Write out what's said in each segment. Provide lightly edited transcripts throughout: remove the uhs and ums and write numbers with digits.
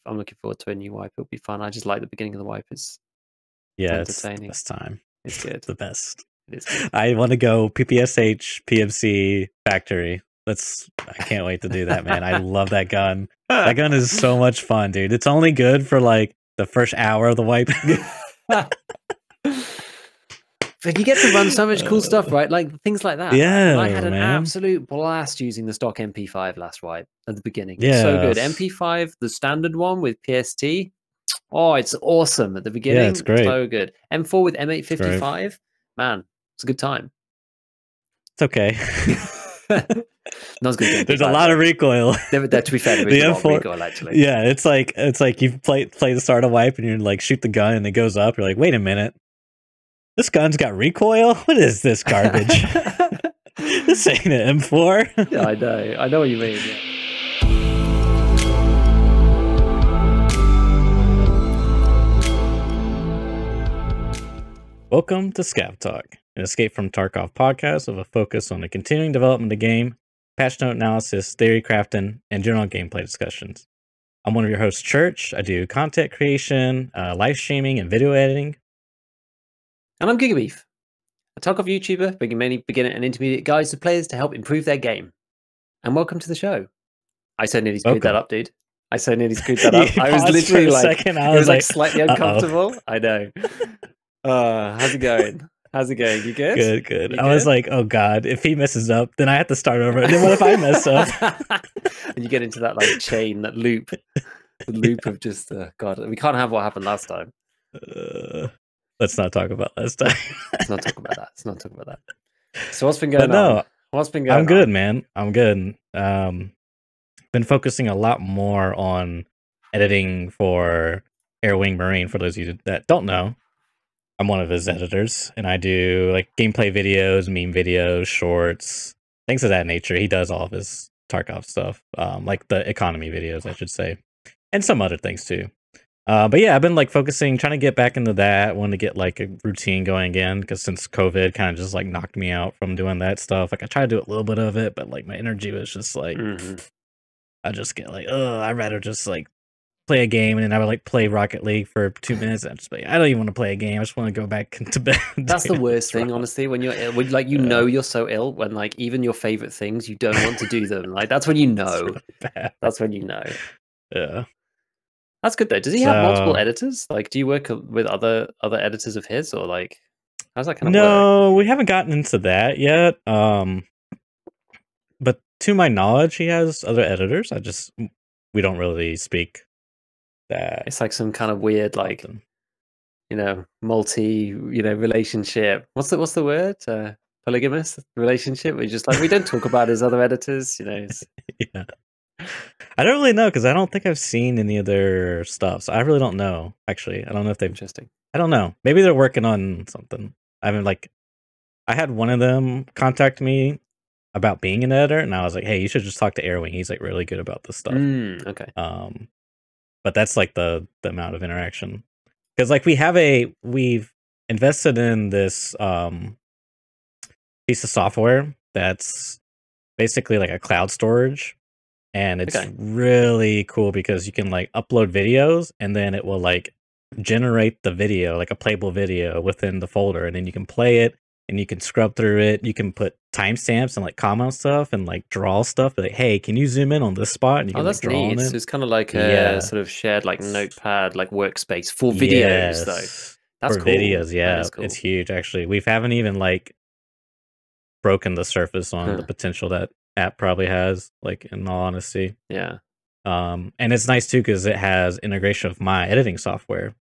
I'm looking forward to a new wipe. It'll be fun. I just like the beginning of the wipe. It's entertaining. It's the best time. It's good. The best. It is good. I want to go PPSH PMC factory. I can't wait to do that, man. I love that gun. That gun is so much fun, dude. It's only good for like the first hour of the wipe. But you get to run so much cool stuff, right? Like things like that. Yeah, I had an absolute blast using the stock MP5 last wipe at the beginning. Yeah, so good. MP5, the standard one with PST. Oh, it's awesome at the beginning. Yeah, it's great. So good. M4 with M855. Man, it's a good time. It's okay. Not as good. There's a lot of recoil. To be fair, there is a lot of recoil actually. Yeah, it's like you play the start of wipe and you're like shoot the gun and it goes up. You're like, wait a minute, this gun's got recoil. What is this garbage? This ain't an M4. Yeah, I know what you mean. Yeah. Welcome to ScavTalk, an Escape from Tarkov podcast with a focus on the continuing development of the game, patch note analysis, theory crafting, and general gameplay discussions. I'm one of your hosts, Church. I do content creation, live streaming, and video editing. And I'm GigaBeef, a Tarkov YouTuber bringing many beginner and intermediate guides to players to help improve their game. And welcome to the show. I so nearly screwed that up, dude. I so nearly screwed that up. I was literally like, it was like slightly uncomfortable. I know. How's it going? How's it going? You good? Good. I was like, oh god, if he messes up, then I have to start over. And then what if I mess up? And you get into that like chain, that loop, the loop of just god. We can't have what happened last time. Let's not talk about last time. Let's not talk about that. So what's been going on? What's been going on? I'm good, man. I'm good. Been focusing a lot more on editing for Air Wing Marine. For those of you that don't know, I'm one of his editors, and I do like gameplay videos, meme videos, shorts, things of that nature. He does all of his Tarkov stuff, like the economy videos, I should say, and some other things too. But yeah, I've been like focusing, trying to get back into that. Want to get like a routine going again, because since COVID kind of just like knocked me out from doing that stuff. Like I tried to do a little bit of it, but like my energy was just like, I just get like, I'd rather just like play a game, and then I would like play Rocket League for 2 minutes. And just like, I don't even want to play a game. I just want to go back to bed. That's the worst thing, honestly, when you're ill, when like know you're so ill, when like even your favorite things you don't want to do them. Like that's when you know. Really that's when you know. Yeah. That's good though. Does he have multiple editors? Like, do you work with other editors of his, or like, how's that kind of work? No, we haven't gotten into that yet. But to my knowledge, he has other editors. We don't really speak that. It's like some kind of weird, like, multi, relationship. What's the word? Polygamous relationship. We just like, we don't talk about his other editors. Yeah. I don't really know, because I don't think I've seen any of their stuff. So I really don't know. Actually, I don't know if they've. Interesting. I don't know. Maybe they're working on something. I had one of them contact me about being an editor, and I was like, "Hey, you should just talk to Airwing. He's like really good about this stuff." Okay. But that's like the amount of interaction, because like we've invested in this piece of software that's basically like a cloud storage. And it's really cool because you can like upload videos, and then it will like generate the video, like a playable video within the folder, and then you can play it, and you can scrub through it. You can put timestamps and like comment stuff and like draw stuff. Like, hey, can you zoom in on this spot? And you can that's like, draw neat. on it. So it's kind of like a sort of shared like notepad, like workspace for videos though. That's for cool. Videos, yeah, cool. It's huge actually. We haven't even like broken the surface on the potential that app probably has, like, in all honesty. Yeah. And it's nice too because it has integration of my editing software.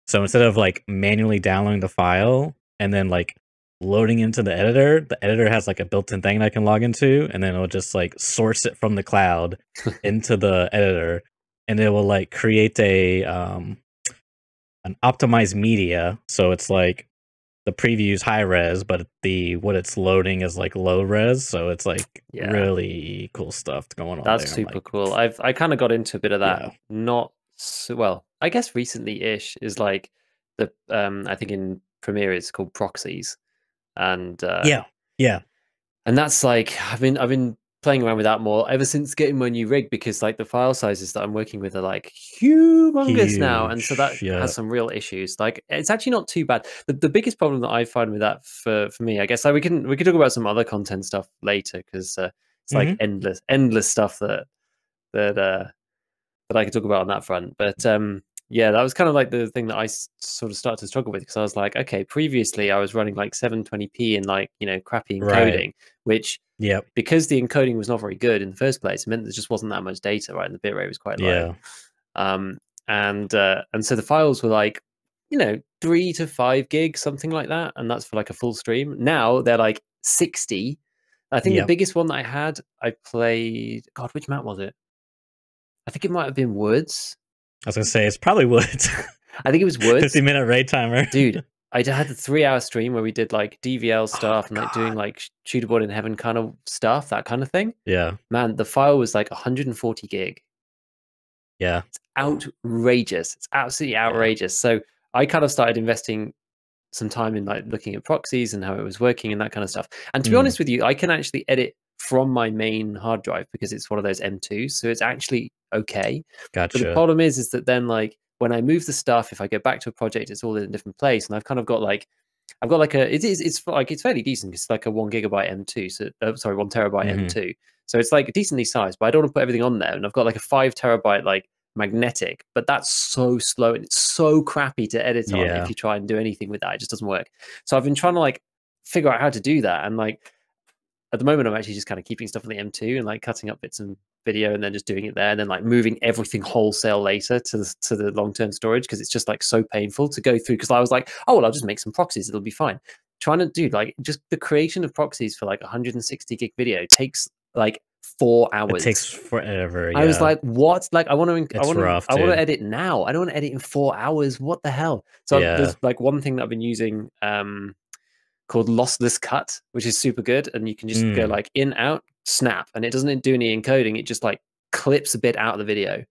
So instead of like manually downloading the file and then like loading into the editor has like a built-in thing that I can log into, and then it'll just like source it from the cloud into the editor, and it will like create an optimized media. So it's like the preview's high res, but what it's loading is like low res. So it's like really cool stuff going on. That's super cool. I kind of got into a bit of that. Not so well. I guess recently-ish is like the I think in Premiere it's called proxies, and and that's like I've been playing around with that more ever since getting my new rig, because like the file sizes that I'm working with are like humongous now, and so that has some real issues. Like it's actually not too bad. The biggest problem that I find with that for me, I guess, like we can talk about some other content stuff later, because it's like endless stuff that I could talk about on that front. But yeah, that was kind of like the thing that I sort of started to struggle with, because I was like, okay, previously I was running like 720p and like, you know, crappy encoding, which because the encoding was not very good in the first place, it meant there just wasn't that much data, right? And the bitrate was quite low. And so the files were like, you know, 3 to 5 gigs, something like that, and that's for like a full stream. Now they're like 60. I think the biggest one that I had, I played, God, which map was it? I think it might have been Woods. I was gonna say it's probably Woods. I think it was Woods. 50-minute raid timer. Dude, I had the 3-hour stream where we did like DVL stuff and like doing like shooterboard in heaven kind of stuff, that kind of thing. Yeah. Man, the file was like 140 gig. Yeah. It's outrageous. It's absolutely outrageous. So I kind of started investing some time in like looking at proxies and how it was working and that kind of stuff. And to be honest with you, I can actually edit from my main hard drive because it's one of those M2s, so it's actually okay. Gotcha. But the problem is that then like when I move the stuff, if I go back to a project, it's all in a different place, and I've kind of got like it's fairly decent. It's like a 1 gigabyte M2, so sorry, 1 terabyte M2. So it's like decently sized, but I don't want to put everything on there. And I've got like a 5 terabyte like magnetic, but that's so slow and it's so crappy to edit on. If you try and do anything with that, it just doesn't work. So I've been trying to like figure out how to do that, and like at the moment I'm actually just kind of keeping stuff on the M2 and like cutting up bits and video and then just doing it there, and then like moving everything wholesale later to the long-term storage, because it's just like so painful to go through. Because I was like, oh well, I'll just make some proxies, it'll be fine. Trying to do like just the creation of proxies for like 160 gig video takes like 4 hours. It takes forever. I was like, what? Like I want to to edit now. I don't want to edit in 4 hours. What the hell? So there's like one thing that I've been using called lossless cut, which is super good, and you can just go like in, out, snap, and it doesn't do any encoding. It just like clips a bit out of the video.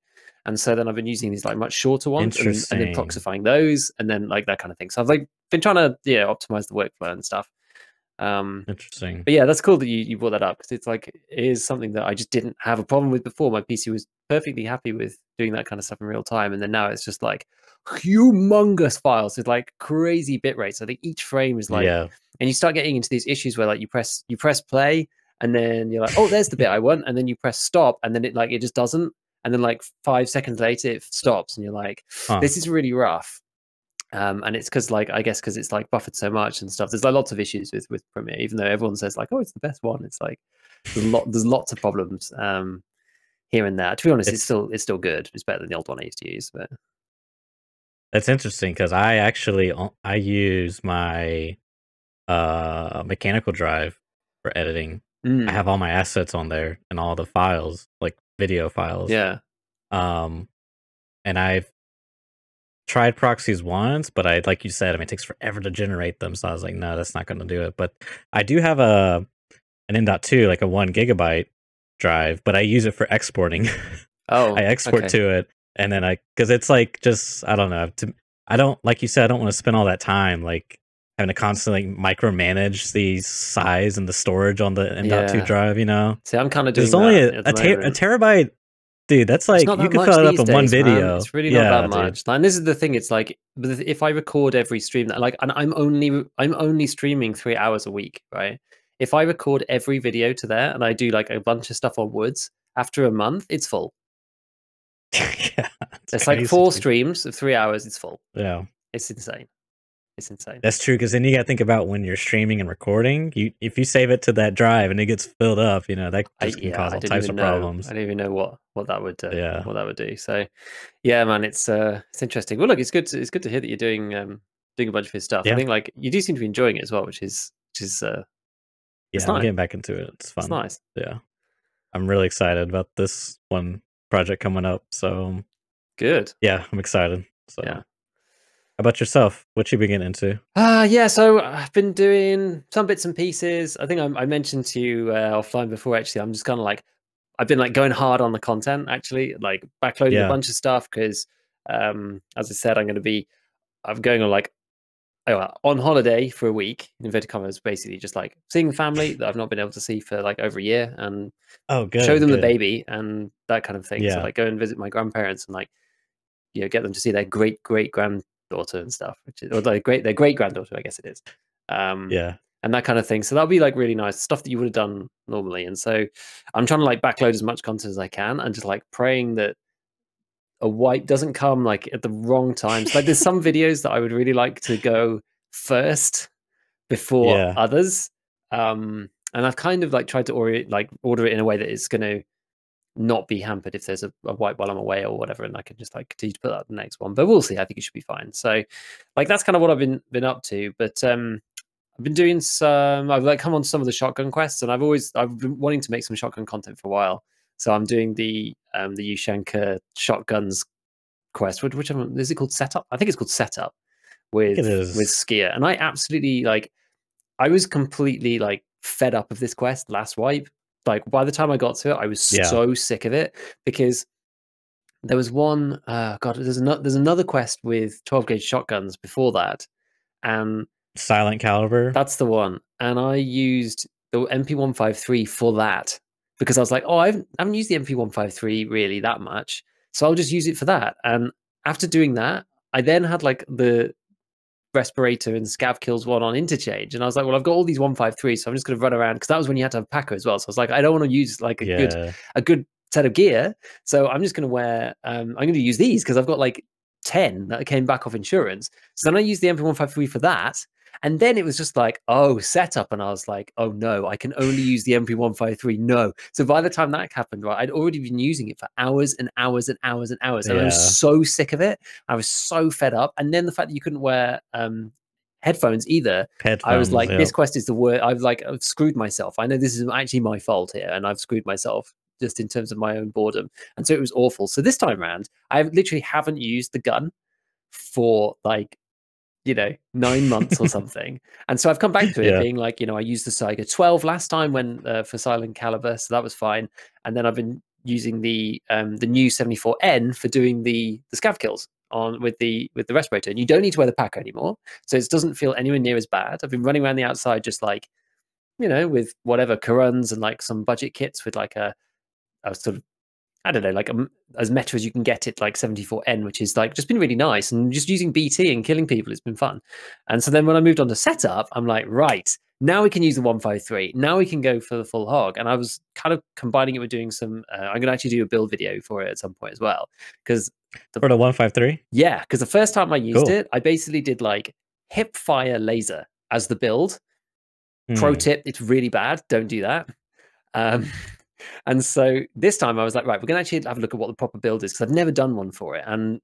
And so then I've been using these like much shorter ones and then proxifying those, and then like that kind of thing. So I've like been trying to optimize the workflow and stuff. Interesting. But yeah, that's cool that you brought that up, because it's like it is something that I just didn't have a problem with before. My PC was perfectly happy with doing that kind of stuff in real time, and then now it's just like humongous files with like crazy bit rates. I think each frame is like, and you start getting into these issues where like you press play, and then you're like, oh, there's the bit I want, and then you press stop, and then it just doesn't, and then like 5 seconds later it stops, and you're like, this is really rough. And it's because like I guess because it's like buffered so much and stuff. There's like lots of issues with Premiere, even though everyone says like, oh, it's the best one. It's like there's lots of problems here and there. To be honest, it's still good. It's better than the old one I used to use. But that's interesting, because I use my mechanical drive for editing. I have all my assets on there and all the files, like video files. And I've tried proxies once, but like you said, I mean, it takes forever to generate them. So I was like, no, that's not going to do it. But I do have an M.2, like a 1 gigabyte drive, but I use it for exporting. I export to it, and then because it's like just, I don't know. I don't, like you said, I don't want to spend all that time like having to constantly micromanage the size and the storage on the M.2 drive, you know? See, I'm kind of doing There's only a terabyte. Dude, that's like, you can fill it up in one video. Man. It's really not that much. And this is the thing. It's like, if I record every stream, like, and I'm only streaming 3 hours a week, right? If I record every video to there and I do like a bunch of stuff on Woods, after a month, it's full. It's like 4 streams of 3 hours. It's full. Yeah, it's insane. It's insane. That's true, because then you got to think about when you're streaming and recording. If you save it to that drive and it gets filled up, you know, that just can cause all types of problems. I don't even know what that would what that would do. So yeah, man, it's interesting. Well, look, it's good to hear that you're doing a bunch of his stuff. I think like you do seem to be enjoying it as well, which is I'm nice. getting back into it. It's fun. It's nice. Yeah, I'm really excited about this one project coming up. So good. Yeah, I'm excited. So yeah. How about yourself? What you been getting into? Yeah, so I've been doing some bits and pieces. I think I mentioned to you offline before, actually. I'm just kind of like, I've been like going hard on the content, actually, like backloading a bunch of stuff, because as I said, I'm going on like on holiday for a week, in inverted commas, basically just like seeing the family that I've not been able to see for like over a year, and show them the baby and that kind of thing. So like go and visit my grandparents and like, get them to see their great granddaughter and stuff, which is, or their great granddaughter, I guess it is. And that kind of thing. So that'll be like really nice stuff that you would have done normally. And so I'm trying to like backload as much content as I can, and just like praying that a wipe doesn't come like at the wrong times. Like there's some videos that I would really like to go first before others. And I've kind of like tried to order it in a way that it's going to not be hampered if there's a wipe while I'm away or whatever, and I can just like continue to put out the next one. But we'll see. I think it should be fine. So like that's kind of what I've been up to. But I've been doing I've like come on some of the shotgun quests, and I've been wanting to make some shotgun content for a while. So I'm doing the Ushanka shotguns quest. Which one is it called? Setup? I think it's called Setup with Skier. And I absolutely I was completely like fed up of this quest last wipe. Like by the time I got to it, I was so sick of it, because there was one there's another quest with 12 gauge shotguns before that, and Silent Caliber. That's the one. And I used the MP153 for that, because I was like, I haven't used the MP153 really that much, so I'll just use it for that. And after doing that, I then had like the respirator and scav kills one on interchange, and I was like, well, I've got all these 153, so I'm just going to run around, because that was when you had to have Paco as well. So I was like, I don't want to use like a good set of gear, so I'm just going to wear I'm going to use these because I've got like 10 that came back off insurance. So then I used the MP153 for that. And then it was just like, setup. And I was like, oh no, I can only use the MP153. No. So by the time that happened, right, I'd already been using it for hours and hours and hours and hours. And I was so sick of it. I was so fed up. And then the fact that you couldn't wear headphones either. I was like, this quest is the worst. I've screwed myself. I know this is actually my fault here, and I've screwed myself just in terms of my own boredom. And so it was awful. So this time around, I literally haven't used the gun for like, 9 months or something. And so I've come back to it being like, I used the Saiga 12 last time when for Silent Caliber, so that was fine. And then I've been using the new 74N for doing the scav kills on with the respirator. And you don't need to wear the pack anymore, so it doesn't feel anywhere near as bad. I've been running around the outside just like, with whatever Karuns and like some budget kits with like a sort of, I don't know, like as meta as you can get it, like 74N, which is like just been really nice, and just using BT and killing people, it's been fun. And so then when I moved on to setup, I'm like, right, now we can use the 153. Now we can go for the full hog. And I was kind of combining it with doing some, I'm going to actually do a build video for it at some point as well. Because for the 153? Yeah, because the first time I used it, I basically did like hip fire laser as the build. Pro tip, it's really bad. Don't do that. And so this time I was like, right, we're going to actually have a look at what the proper build is, because I've never done one for it. And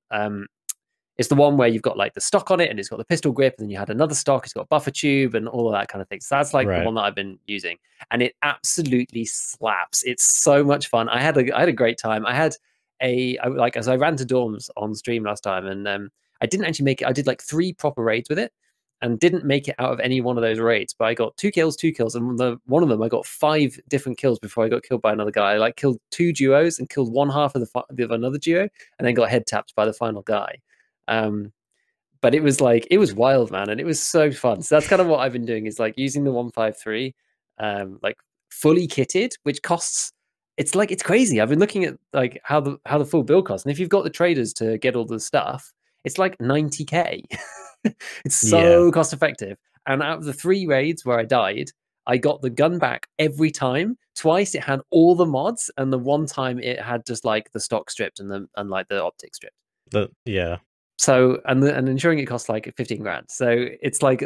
it's the one where you've got like the stock on it, and it's got the pistol grip, and then you had another stock, it's got buffer tube and all of that kind of thing. So that's like the one that I've been using, and it absolutely slaps. It's so much fun. I had a great time. I had as I ran to dorms on stream last time, and I didn't actually make it. I did like 3 proper raids with it, and didn't make it out of any one of those raids. But I got 2 kills, and one of them I got 5 different kills before I got killed by another guy. I like killed 2 duos and killed one half of another duo, and then got head tapped by the final guy. But it was wild, man, and it was so fun. So that's kind of what I've been doing, is like using the 153, like fully kitted, which costs. It's crazy. I've been looking at like how the full build costs, and if you've got the traders to get all the stuff, it's like 90k. It's so cost effective. And out of the 3 raids where I died, I got the gun back every time. Twice it had all the mods, and the one time it had just like the stock stripped and like the optic stripped. So and ensuring it costs like 15 grand. So it's like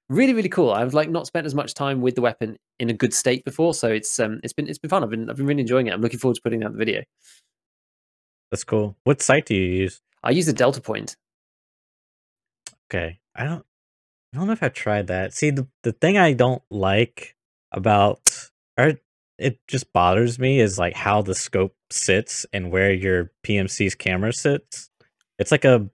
really, really cool. I've like not spent as much time with the weapon in a good state before, so it's been fun. I've been really enjoying it. I'm looking forward to putting out the video. That's cool. What site do you use? I use the Delta Point. Okay. I don't know if I've tried that. See, the thing I don't like about, or it just bothers me, is like how the scope sits and where your PMC's camera sits. It's like a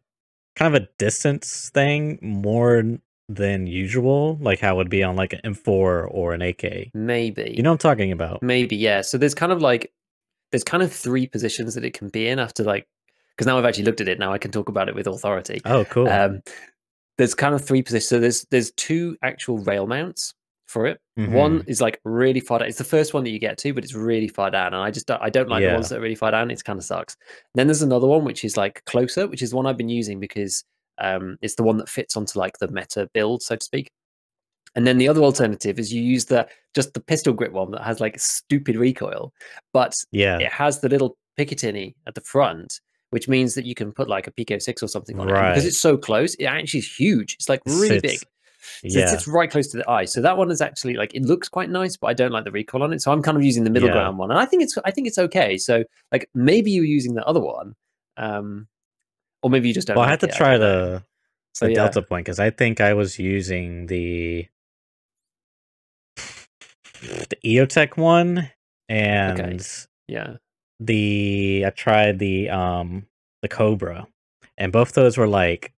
kind of a distance thing more than usual, like how it would be on like an M4 or an AK. Maybe. You know what I'm talking about? Maybe, yeah. So there's kind of 3 positions that it can be in after, like, because now I've actually looked at it, now I can talk about it with authority. Oh, cool. there's kind of 3 positions. So there's 2 actual rail mounts for it. Mm-hmm. One is like really far down. It's the first one that you get to, but it's really far down. And I don't like the ones that are really far down. It kind of sucks. Then there's another one which is like closer, which is the one I've been using because it's the one that fits onto like the meta build, so to speak. And then the other alternative is you use just the pistol grip one that has like stupid recoil, but it has the little Picatinny at the front, which means that you can put like a Pico 6 or something on it. And because it's so close, it actually is huge. It's like really big. So it sits right close to the eye. So that one is actually like, it looks quite nice, but I don't like the recoil on it. So I'm kind of using the middle ground one. And I think it's okay. So like maybe you're using the other one. Or maybe you just don't. Well, I had to try the Delta Point because I think I was using the EOTech one, and I tried the Cobra, and both those were like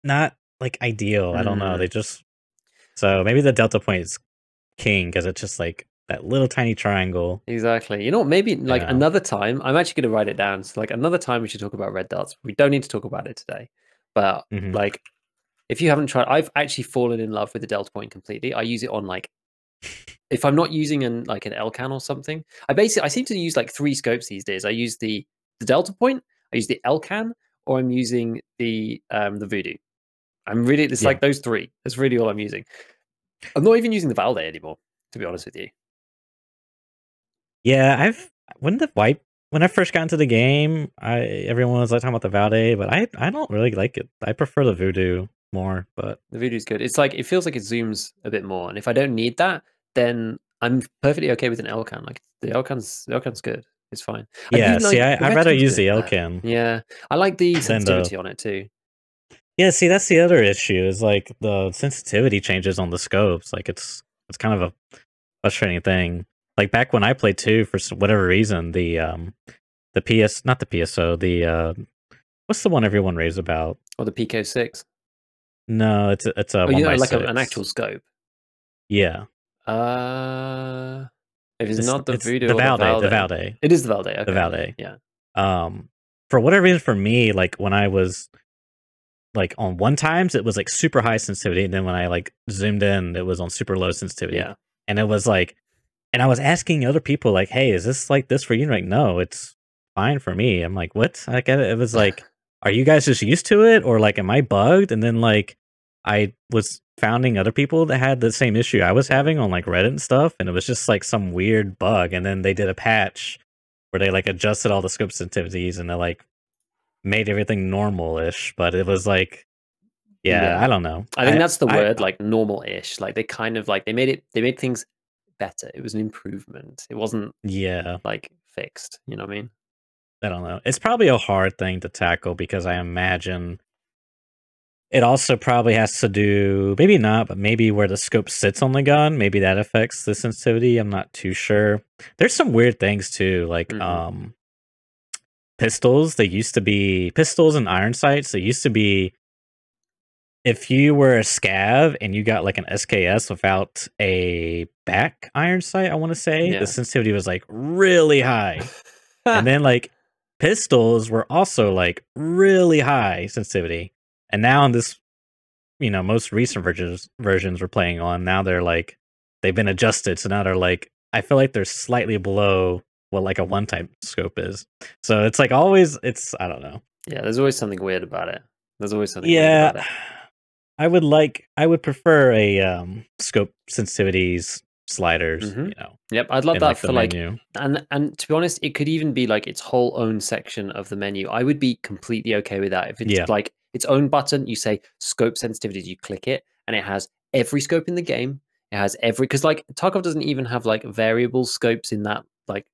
not like ideal. I don't know. They just, so maybe the Delta Point is king because it's just like that little tiny triangle. Exactly. You know what? Maybe like another time. I'm actually going to write it down. So like another time we should talk about red dots. We don't need to talk about it today, but like if you haven't tried, I've actually fallen in love with the Delta Point completely. I use it on like, if I'm not using an Elcan or something, I seem to use like 3 scopes these days. I use the Delta Point, I use the Elcan, or I'm using the Voodoo. I'm really, it's like those 3. That's really all I'm using. I'm not even using the Valde anymore, to be honest with you. Yeah, when I first got into the game, everyone was like talking about the Valde, but I don't really like it. I prefer the Voodoo more, but the Voodoo's good. It's like, it feels like it zooms a bit more, and if I don't need that, then I'm perfectly okay with an Elcan. Like the Elcan's good. It's fine. Yeah, see, I'd rather use the Elcan. Yeah, I like the sensitivity on it too. Yeah, see, that's the other issue is like the sensitivity changes on the scopes. Like it's kind of a frustrating thing. Like back when I played too, for whatever reason, the not the PSO, the what's the one everyone raves about? Or the Pico 6. No, it's a 1x6. Like an actual scope. Yeah. If it's not the Voodoo the or Valde, the Valde. It is the Valde. Okay. The Valde. Yeah. For whatever reason, for me, like when I was like on 1x, it was like super high sensitivity, and then when I like zoomed in, it was on super low sensitivity. Yeah. And it was like, and I was asking other people like, "Hey, is this like this for you?" And like, no, it's fine for me. I'm like, what? Like, it was like, are you guys just used to it, or like, am I bugged? And then like, I was finding other people that had the same issue I was having on like Reddit and stuff, and it was just like some weird bug. And then they did a patch where they like adjusted all the scope sensitivities and they like made everything normal-ish. But it was like, yeah. I don't know. I think that's the word, like normal-ish. Like they kind of like they made things better. It was an improvement. It wasn't like fixed. You know what I mean? I don't know. It's probably a hard thing to tackle because I imagine it also probably has to do, maybe not, but maybe where the scope sits on the gun, maybe that affects the sensitivity. I'm not too sure. There's some weird things too, like pistols. They used to be pistols and iron sights. They used to be, if you were a scav and you got like an SKS without a back iron sight, I want to say, the sensitivity was like really high. And then like pistols were also like really high sensitivity. And now in this, most recent versions we're playing on, now they're like, they've been adjusted. So now they're like, I feel like they're slightly below what like a 1-type scope is. So it's like always, I don't know. Yeah, there's always something weird about it. There's always something weird about it. I would prefer a scope sensitivities sliders, Yep, I'd love that for like menu. And to be honest, it could even be like its whole own section of the menu. I would be completely okay with that. If it's like its own button, you say scope sensitivities, you click it, and it has every scope in the game. It has because like Tarkov doesn't even have like variable scopes in that like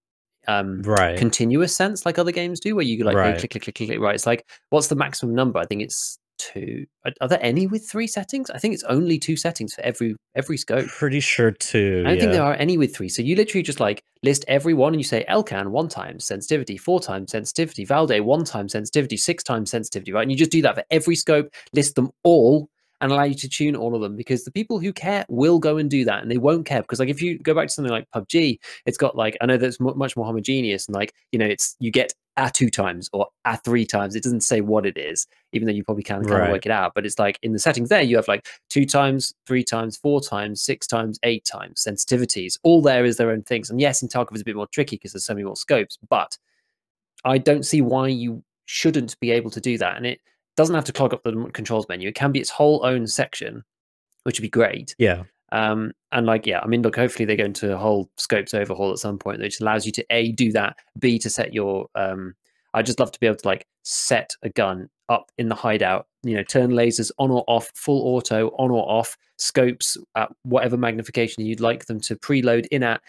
continuous sense like other games do, where you like go click. Right, it's like, what's the maximum number? I think it's 2. Are there any with 3 settings? I think it's only 2 settings for every scope. Pretty sure 2. I don't think there are any with 3. So you literally just like list every one and you say Elcan 1x sensitivity, 4x sensitivity, Valde 1x sensitivity, 6x sensitivity, right? And you just do that for every scope, list them all, and allow you to tune all of them, because the people who care will go and do that, and they won't care because like if you go back to something like PUBG, it's got like, I know that's much more homogeneous, and like it's you get at 2 times or at 3 times. It doesn't say what it is, even though you probably can kind of Right. work it out. But it's like in the settings there, you have like 2 times, 3 times, 4 times, 6 times, 8 times sensitivities. All there is their own things. And yes, in Tarkov is a bit more tricky because there's so many more scopes, but I don't see why you shouldn't be able to do that. And it doesn't have to clog up the controls menu. It can be its whole own section, which would be great. Yeah. And like, yeah, I mean, look, hopefully they go into a whole scopes overhaul at some point, which allows you to A, do that, B, to set your, I'd just love to be able to like set a gun up in the hideout, you know, turn lasers on or off, full auto, on or off, scopes at whatever magnification you'd like them to preload in at,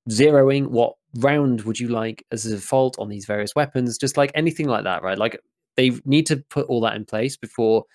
zeroing what round would you like as a default on these various weapons, just like anything like that, right? Like they need to put all that in place before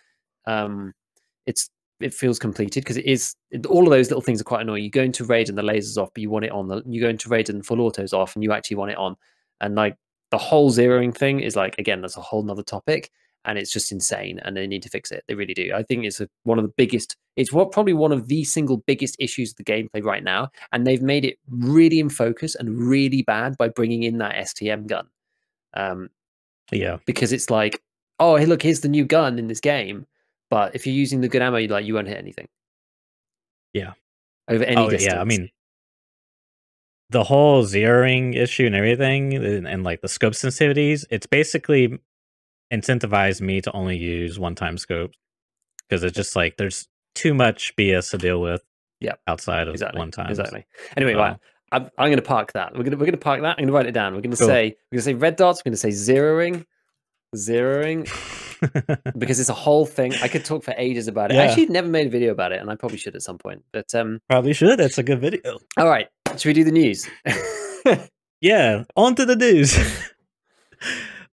it feels completed, because all of those little things are quite annoying. You go into raid and the laser's off, but you want it on. You go into raid and full auto's off, and you actually want it on. And like the whole zeroing thing is like, again, that's a whole nother topic, and it's just insane. And they need to fix it. They really do. I think it's one of the biggest. It's probably one of the single biggest issues of the gameplay right now, and they've made it really in focus and really bad by bringing in that STM gun. Yeah, because it's like, oh, hey, look, here's the new gun in this game. But if you're using the good ammo, you won't hit anything. Yeah. Over any distance. Yeah, I mean, the whole zeroing issue and everything, and like the scope sensitivities, it's basically incentivized me to only use one-time scopes, because it's just like there's too much BS to deal with. Yeah, outside of one time. Exactly. Anyway, right, I'm going to park that. We're going to park that. I'm going to write it down. We're going to say red dots. We're going to say zeroing. Because it's a whole thing. I could talk for ages about it. Yeah. I actually never made a video about it, and I probably should at some point. But probably should. That's a good video. All right, should we do the news? Yeah, on to the news.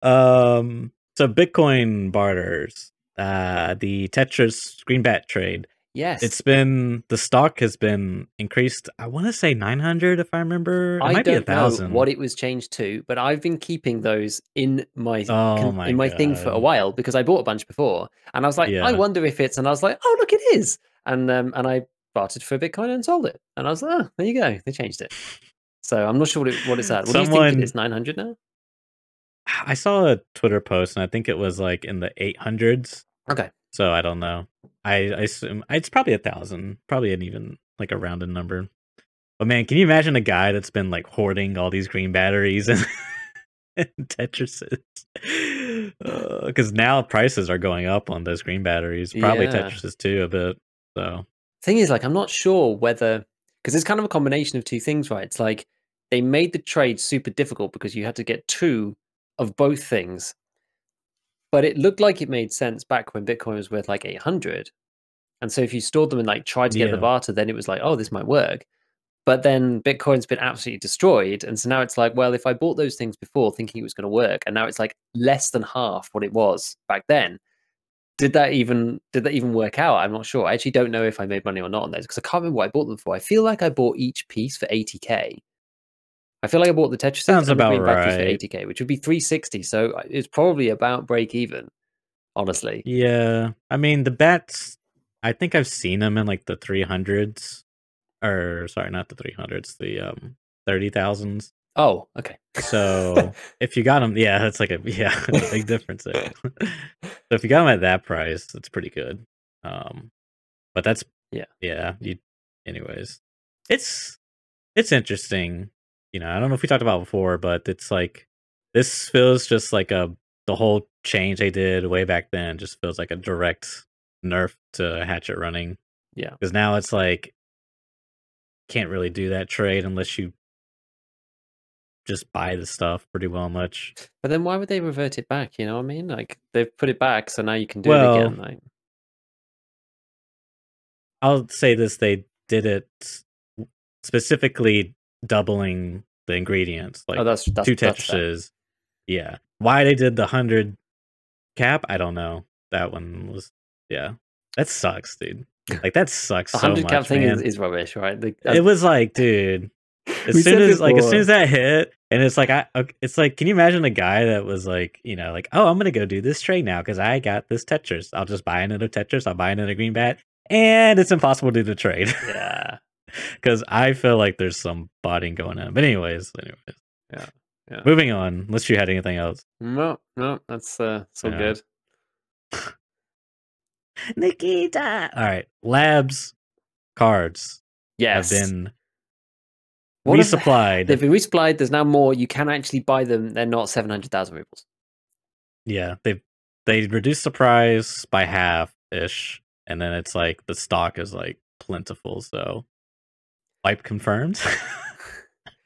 So Bitcoin barters, the Tetris greenback trade. Yes, the stock has been increased. I want to say 900 if I remember. It might be 1,000. Know what it was changed to, but I've been keeping those in my thing for a while, because I bought a bunch before, and I was like, I wonder if it's, and I was like, oh look, it is, and I bartered for Bitcoin and sold it, and I was like, oh, there you go, they changed it. So I'm not sure what it's at. What do you think it is? 900 now? I saw a Twitter post, and I think it was like in the 800s. Okay. So I don't know. I assume it's probably 1,000, probably an even like a rounded number. But man, can you imagine a guy that's been like hoarding all these green batteries and, and Tetrises? Because now prices are going up on those green batteries. Probably Tetrises too a bit. So thing is, like, I'm not sure whether, because it's kind of a combination of two things, right? It's like they made the trade super difficult because you had to get 2 of both things. But it looked like it made sense back when Bitcoin was worth like 800. And so if you stored them and like tried to get the barter, then it was like, oh, this might work. But then Bitcoin's been absolutely destroyed. And so now it's like, well, if I bought those things before thinking it was going to work, and now it's like less than half what it was back then, did that even work out? I'm not sure. I actually don't know if I made money or not on those, because I can't remember what I bought them for. I feel like I bought each piece for 80k. I feel like I bought the Tetris and the green batteries for 80k, which would be 360. So it's probably about break even, honestly. Yeah, I mean the bats. I think I've seen them in like the 300s, or sorry, not the 300s, the 30,000s. Oh, okay. So if you got them, yeah, that's like a big difference there. So if you got them at that price, that's pretty good. But that's anyways, it's interesting. You know, I don't know if we talked about it before, but it's like this feels just like the whole change they did way back then just feels like a direct nerf to hatchet running. Yeah, because now it's like can't really do that trade unless you just buy the stuff pretty well much. But then why would they revert it back? You know what I mean? Like they've put it back, so now you can do it again. Like, I'll say this: they did it specifically doubling the ingredients, like that's 2 Tetrises. Yeah, why they did the 100 cap, I don't know. That one was that sucks, dude. Like that sucks so much. 100 cap thing man. is rubbish, right? It was like, dude, as soon as that hit, and it's like it's like, can you imagine a guy that was like, you know, like, oh, I'm gonna go do this trade now because I got this Tetris. I'll just buy another Tetris. I'll buy another green bat, and it's impossible to do the trade. Yeah, because I feel like there's some botting going on. But anyways, yeah. Yeah. Moving on, unless you had anything else. No, that's all good. Nikita. All right, labs cards have Yes. been What have resupplied. they've been resupplied. There's now more. You can actually buy them. They're not 700,000 rubles. Yeah, they reduced the price by half ish, and then it's like the stock is like plentiful. So, wipe confirmed.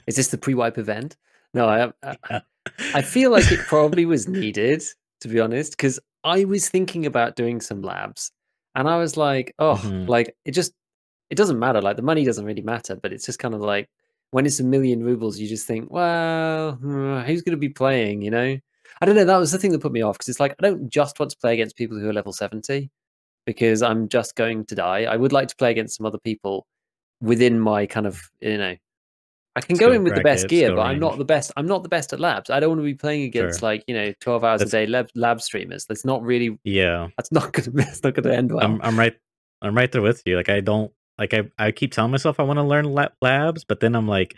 Is this the pre-wipe event? No, I feel like it probably was needed, to be honest, because I was thinking about doing some labs, and I was like, oh, like it doesn't matter. Like the money doesn't really matter, but it's just kind of like when it's 1,000,000 rubles, you just think, well, who's going to be playing? You know, I don't know. That was the thing that put me off because it's like I don't just want to play against people who are level 70 because I'm just going to die. I would like to play against some other people within my kind of I can go in with the best gear, but I'm not the best. I'm not the best at labs. I don't want to be playing against 12 hours a day lab streamers. That's not really. Yeah, that's not good. It's not going to end well. I'm right there with you. Like I don't like I keep telling myself I want to learn labs, but then I'm like,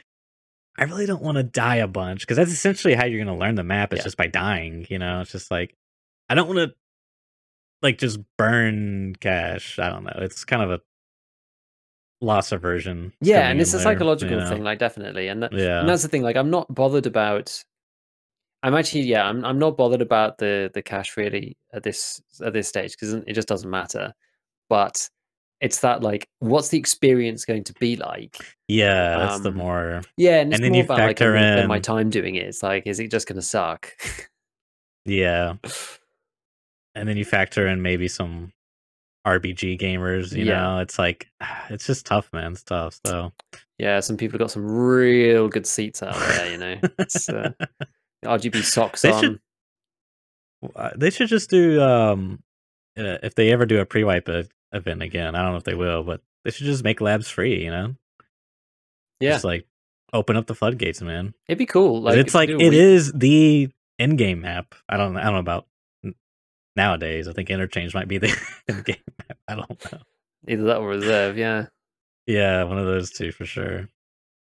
I really don't want to die a bunch because that's essentially how you're going to learn the map. It's just by dying. You know, it's just like I don't want to like just burn cash. I don't know. It's kind of a loss aversion. Yeah, and it's a psychological thing, like definitely. And that's the thing. Like I'm not bothered about. I'm actually I'm not bothered about the cash really at this stage because it just doesn't matter. But it's that like, what's the experience going to be like? Yeah, that's the more. Yeah, and it's then more you about like I'm factor going to spend my in. time doing it. It's like, is it just going to suck? Yeah, and then you factor in maybe some RBG gamers. You know, it's like it's just tough, man. It's tough. So yeah, some people have got some real good seats out there. You know, it's RGB socks on. They should just do if they ever do a pre-wipe event again. I don't know if they will, but they should just make labs free. You know, just like open up the floodgates, man. It'd be cool. Like it's like it is the in-game map. I don't know about nowadays. I think interchange might be the in-game map. I don't know. Either that or reserve. Yeah. Yeah, one of those two for sure.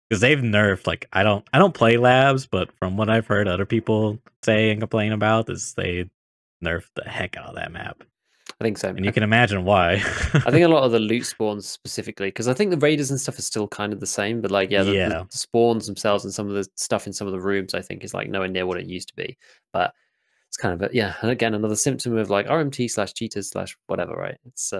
Because they've nerfed like I don't play labs, but from what I've heard other people say and complain about is they nerfed the heck out of that map. I think so. And you can imagine why. I think a lot of the loot spawns specifically, because I think the raiders and stuff are still kind of the same, but like the spawns themselves and some of the stuff in some of the rooms I think is like nowhere near what it used to be. But it's kind of and again another symptom of like RMT/cheaters/ whatever, right? It's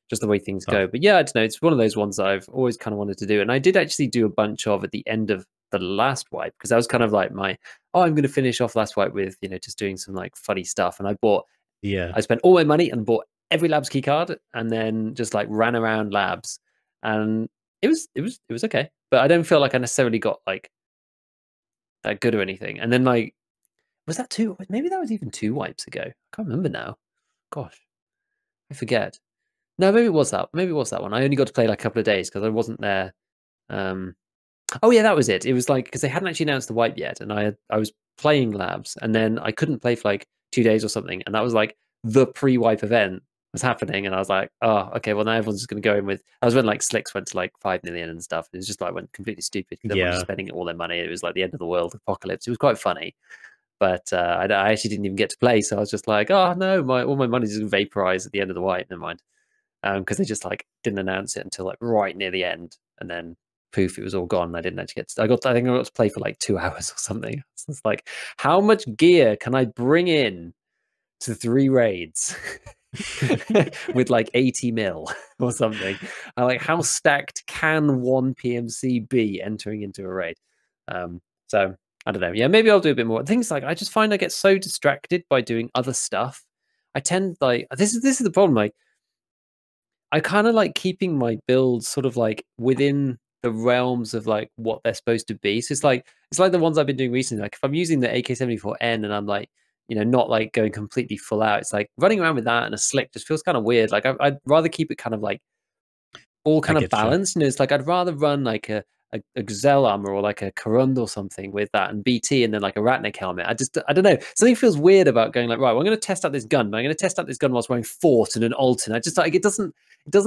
just the way things go. But yeah, I don't know. It's one of those ones that I've always kind of wanted to do, and I did actually do a bunch of at the end of the last wipe because that was kind of like my I'm going to finish off last wipe with just doing some like funny stuff, and I bought I spent all my money and bought every labs key card, and then just like ran around labs, and it was okay, but I don't feel like I necessarily got like that good or anything. And then like. Was that two? Maybe that was even 2 wipes ago. I can't remember now. Gosh, I forget. No, maybe it was that. Maybe it was that one. I only got to play like a couple of days because I wasn't there. Oh yeah, that was it. It was like because they hadn't actually announced the wipe yet, and I was playing labs, and then I couldn't play for like 2 days or something, and that was like the pre-wipe event was happening, and I was like, oh, okay, well now everyone's just going to go in with. I was when like Slicks went to like 5 million and stuff. It was just like went completely stupid because everyone was spending all their money. It was like the end of the world apocalypse. It was quite funny. But I actually didn't even get to play, so I was just like, "Oh no, all my money's just vaporized at the end of the wipe." Never mind, because they just like didn't announce it until like right near the end, and then poof, it was all gone. I didn't actually get. I think I got to play for like 2 hours or something. It's like, how much gear can I bring in to 3 raids with like 80 mil or something? Like, how stacked can one PMC be entering into a raid? So. I don't know. Yeah, maybe I'll do a bit more. Things like I just find I get so distracted by doing other stuff. I tend like this is the problem. Like I kind of like keeping my builds sort of like within the realms of like what they're supposed to be. So it's like the ones I've been doing recently. Like if I'm using the AK-74N and I'm like not like going completely full out. It's like running around with that and a slick just feels kind of weird. Like I'd rather keep it kind of like all kind of balanced. It's like I'd rather run like a gazelle armor or like a Corund or something with that and BT and then like a Ratnik helmet. I don't know. Something feels weird about going like, right, well, I'm going to test out this gun, but I'm going to test out this gun whilst wearing Fort and an Alton. I just like it doesn't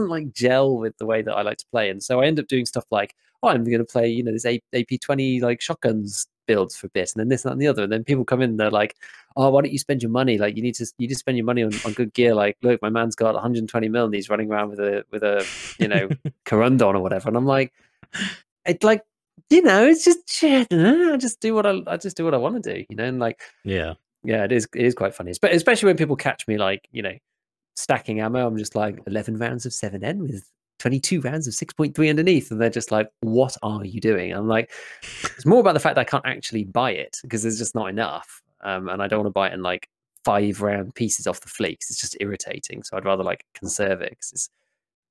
like gel with the way that I like to play. And so I end up doing stuff like, oh, I'm going to play, this AP20 like shotguns builds for a bit, and then this, that, and the other. And then people come in, and they're like, "Oh, why don't you spend your money? Like, you need to spend your money on good gear. Like, look, my man's got 120 mil, and he's running around with a Corundon or whatever." And I'm like, it's like, it's just shit. I just do what I want to do, and like, yeah, it is quite funny, especially when people catch me like, stacking ammo. I'm just like 11 rounds of 7N with 22 rounds of 6.3 underneath, and they're just like, "What are you doing?" I'm like, it's more about the fact that I can't actually buy it because there's just not enough, and I don't want to buy it in like 5-round pieces off the fleet. It's just irritating. So I'd rather like conserve it because it's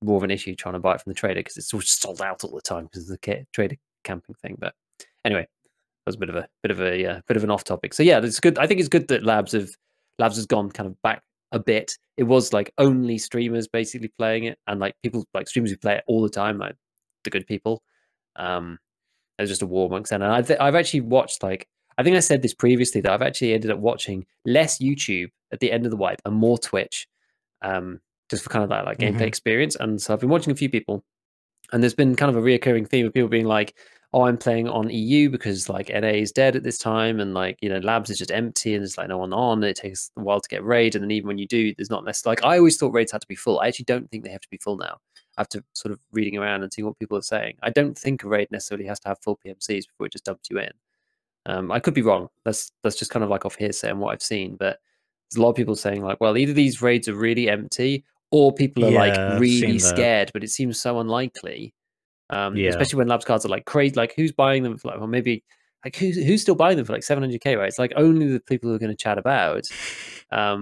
more of an issue trying to buy it from the trader because it's all sold out all the time because of the trader camping thing. But anyway, that was a bit of an off topic. So yeah, it's good. I think it's good that Labs has gone kind of back a bit. It was like only streamers basically playing it, and like people like streamers who play it all the time, like the good people. There's just a war amongst them. And I've actually watched, like, I think I said this previously, that I've actually ended up watching less YouTube at the end of the wipe and more Twitch, just for kind of that like gameplay experience. And so I've been watching a few people, and there's been kind of a reoccurring theme of people being like, "Oh, I'm playing on EU because like NA is dead at this time, and like, Labs is just empty, and there's like no one on. It takes a while to get raid, and then even when you do, there's not necessarily, like, I always thought raids had to be full. I actually don't think they have to be full now. After sort of reading around and seeing what people are saying, I don't think a raid necessarily has to have full PMCs before it just dumps you in. I could be wrong. That's just kind of like off hearsay and what I've seen, but there's a lot of people saying like, well, either these raids are really empty or people are like really scared, but it seems so unlikely. Especially when Labs cards are like crazy. Like, who's buying them for like, well, maybe like who's still buying them for like 700k, right? It's like only the people who are going to chat about. I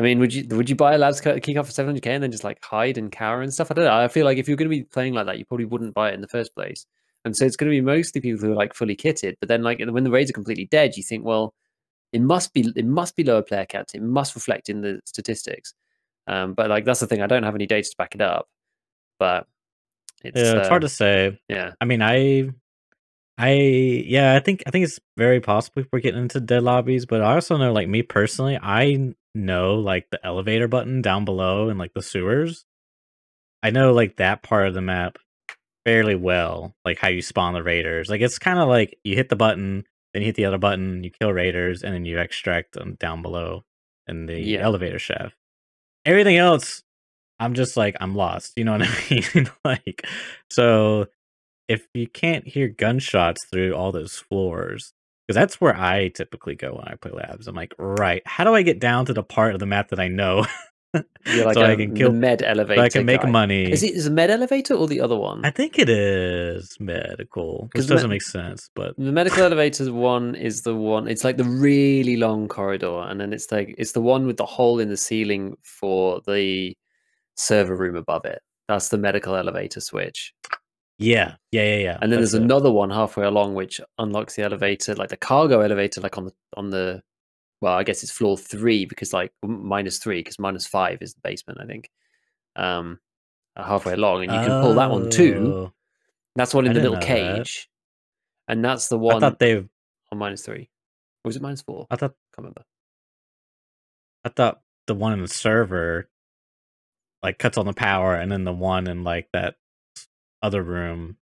mean, would you buy a Labs key card for 700k and then just like hide and cower and stuff? I don't know. I feel like if you're going to be playing like that, you probably wouldn't buy it in the first place. And so it's going to be mostly people who are like fully kitted. But then like when the raids are completely dead, you think, well, it must be lower player counts. It must reflect in the statistics. But like that's the thing. I don't have any data to back it up. But it's hard to say. Yeah. I mean, I think it's very possible we're getting into dead lobbies, but I also know, like, me personally, I know like the elevator button down below and like the sewers. I know like that part of the map fairly well, like how you spawn the raiders. Like, it's kind of like you hit the button, then you hit the other button, you kill raiders, and then you extract them down below in the elevator shaft. Everything else, I'm just like, I'm lost. You know what I mean? Like, so if you can't hear gunshots through all those floors, because that's where I typically go when I play Labs. I'm like, right, how do I get down to the part of the map that I know? You're like, so I can kill the med elevator. So I can make money. Is it a med elevator or the other one? I think it is medical, which doesn't make sense. But the medical elevator one is the one. It's like the really long corridor, and then it's the one with the hole in the ceiling for the server room above it. That's the medical elevator switch. Yeah. And then there's another one halfway along which unlocks the elevator, like the cargo elevator, like on the well, I guess it's floor 3 because like -3 because -5 is the basement, I think. Halfway along, and you can pull that one too. That's one in the little cage, and that's the one. I thought they've on -3. Or was it -4? I thought. I can't remember. I thought the one in the server like cuts on the power, and then the one in like that other room,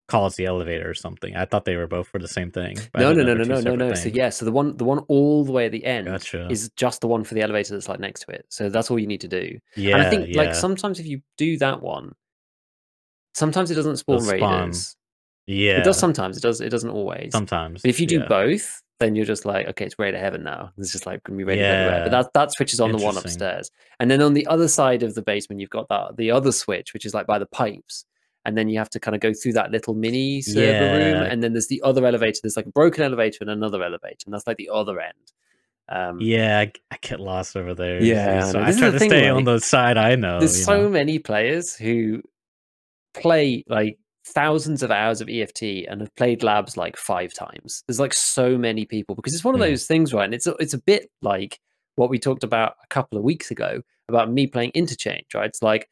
calls the elevator or something. I thought they were both for the same thing. No. So the one all the way at the end is just the one for the elevator that's like next to it. So that's all you need to do. Yeah, and I think like sometimes if you do that one, sometimes it doesn't spawn raiders. Yeah, it does sometimes. It doesn't always. Sometimes. But if you do both, then you're just like, okay, it's Raider Heaven now. It's just like going to be Raider everywhere. But that switch is on the one upstairs. And then on the other side of the basement, you've got the other switch, which is like by the pipes. And then you have to kind of go through that little mini server room. And then there's the other elevator. There's like a broken elevator and another elevator. And that's like the other end. I get lost over there. Yeah. So I try to stay on the side I know. There's so many players who play like thousands of hours of EFT and have played Labs like 5 times. There's like so many people because it's one of those things, right? And it's a bit like what we talked about a couple of weeks ago about me playing Interchange, right? It's like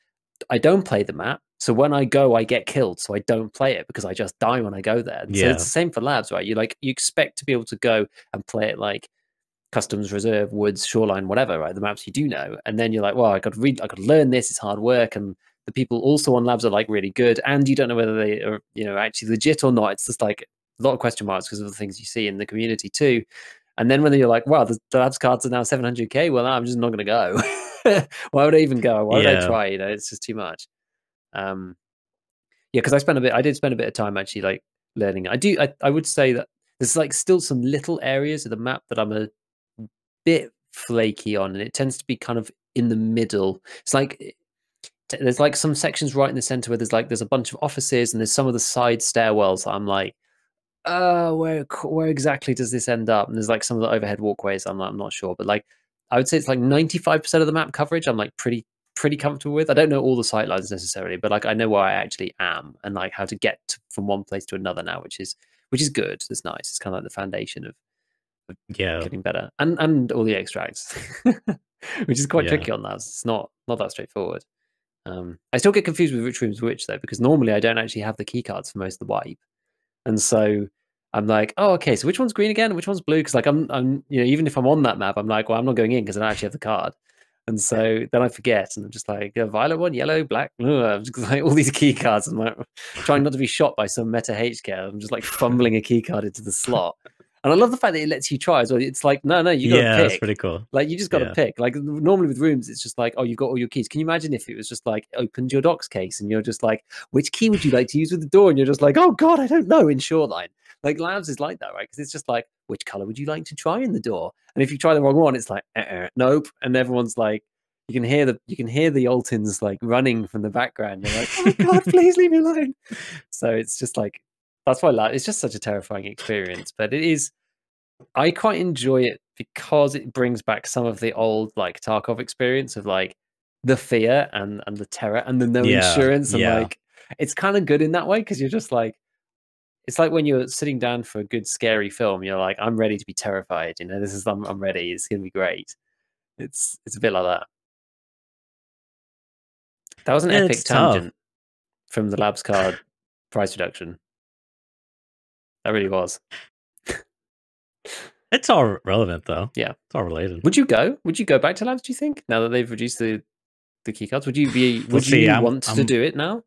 I don't play the map, so when I go, I get killed, so I don't play it because I just die when I go there. So it's the same for Labs, right? You expect to be able to go and play it like Customs, Reserve, Woods, Shoreline, whatever, right? The maps you do know, and then you're like, well, I got to learn this. It's hard work, and the people also on labs are like really good, and you don't know whether they are, you know, actually legit or not. It's just like a lot of question marks because of the things you see in the community too. And then when you're like, wow, the labs cards are now 700k, well, I'm just not going to go. Why would I even go? Why would I try? You know, it's just too much. Yeah, because I did spend a bit of time actually like learning. I would say that there's like still some little areas of the map that I'm a bit flaky on, and it tends to be kind of in the middle. It's like there's like some sections right in the center where there's a bunch of offices, and there's some of the side stairwells that I'm like, where exactly does this end up? And there's like some of the overhead walkways. I'm not sure, but like I would say it's like 95% of the map coverage. I'm like pretty comfortable with. I don't know all the sight lines necessarily, but like I know where I actually am and like how to get from one place to another now, which is good. It's nice. It's kind of like the foundation of getting better, and all the extracts, which is quite tricky on that. It's not that straightforward. I still get confused with which room's which though, because normally I don't actually have the key cards for most of the wipe. And so I'm like, oh, okay, so which one's green again? Which one's blue? Because like I'm, you know, even if I'm on that map, I'm like, well, I'm not going in because I don't actually have the card. And so then I forget, and I'm just like, a violet one, yellow, black. I'm just like all these key cards. I'm like trying not to be shot by some meta HK. I'm just like fumbling a key card into the slot. And I love the fact that it lets you try as well. It's like, no, you got to pick. That's pretty cool. Like you just got to pick. Like normally with rooms, it's just like, oh, you've got all your keys. Can you imagine if it was just like opened your docs case and you're just like, which key would you like to use with the door? And you're just like, oh God, I don't know in Shoreline. Like Labs is like that, right? Because it's just like, which color would you like to try in the door? And if you try the wrong one, it's like, nope. And everyone's like, you can hear the Altins like running from the background. You're like, oh God, please leave me alone. So it's just like, that's why it's just such a terrifying experience. But it is, I quite enjoy it because it brings back some of the old like Tarkov experience of like the fear and the terror and the no insurance, and like it's kind of good in that way because you're just like, it's like when you're sitting down for a good scary film, you're like, I'm ready to be terrified, you know, I'm ready, it's gonna be great. It's a bit like that. That was an epic tangent from the Labs card price reduction. That really was. It's all relevant though. Yeah, it's all related. Would you go back to Labs, do you think, now that they've reduced the key cards? Would you want to do it now?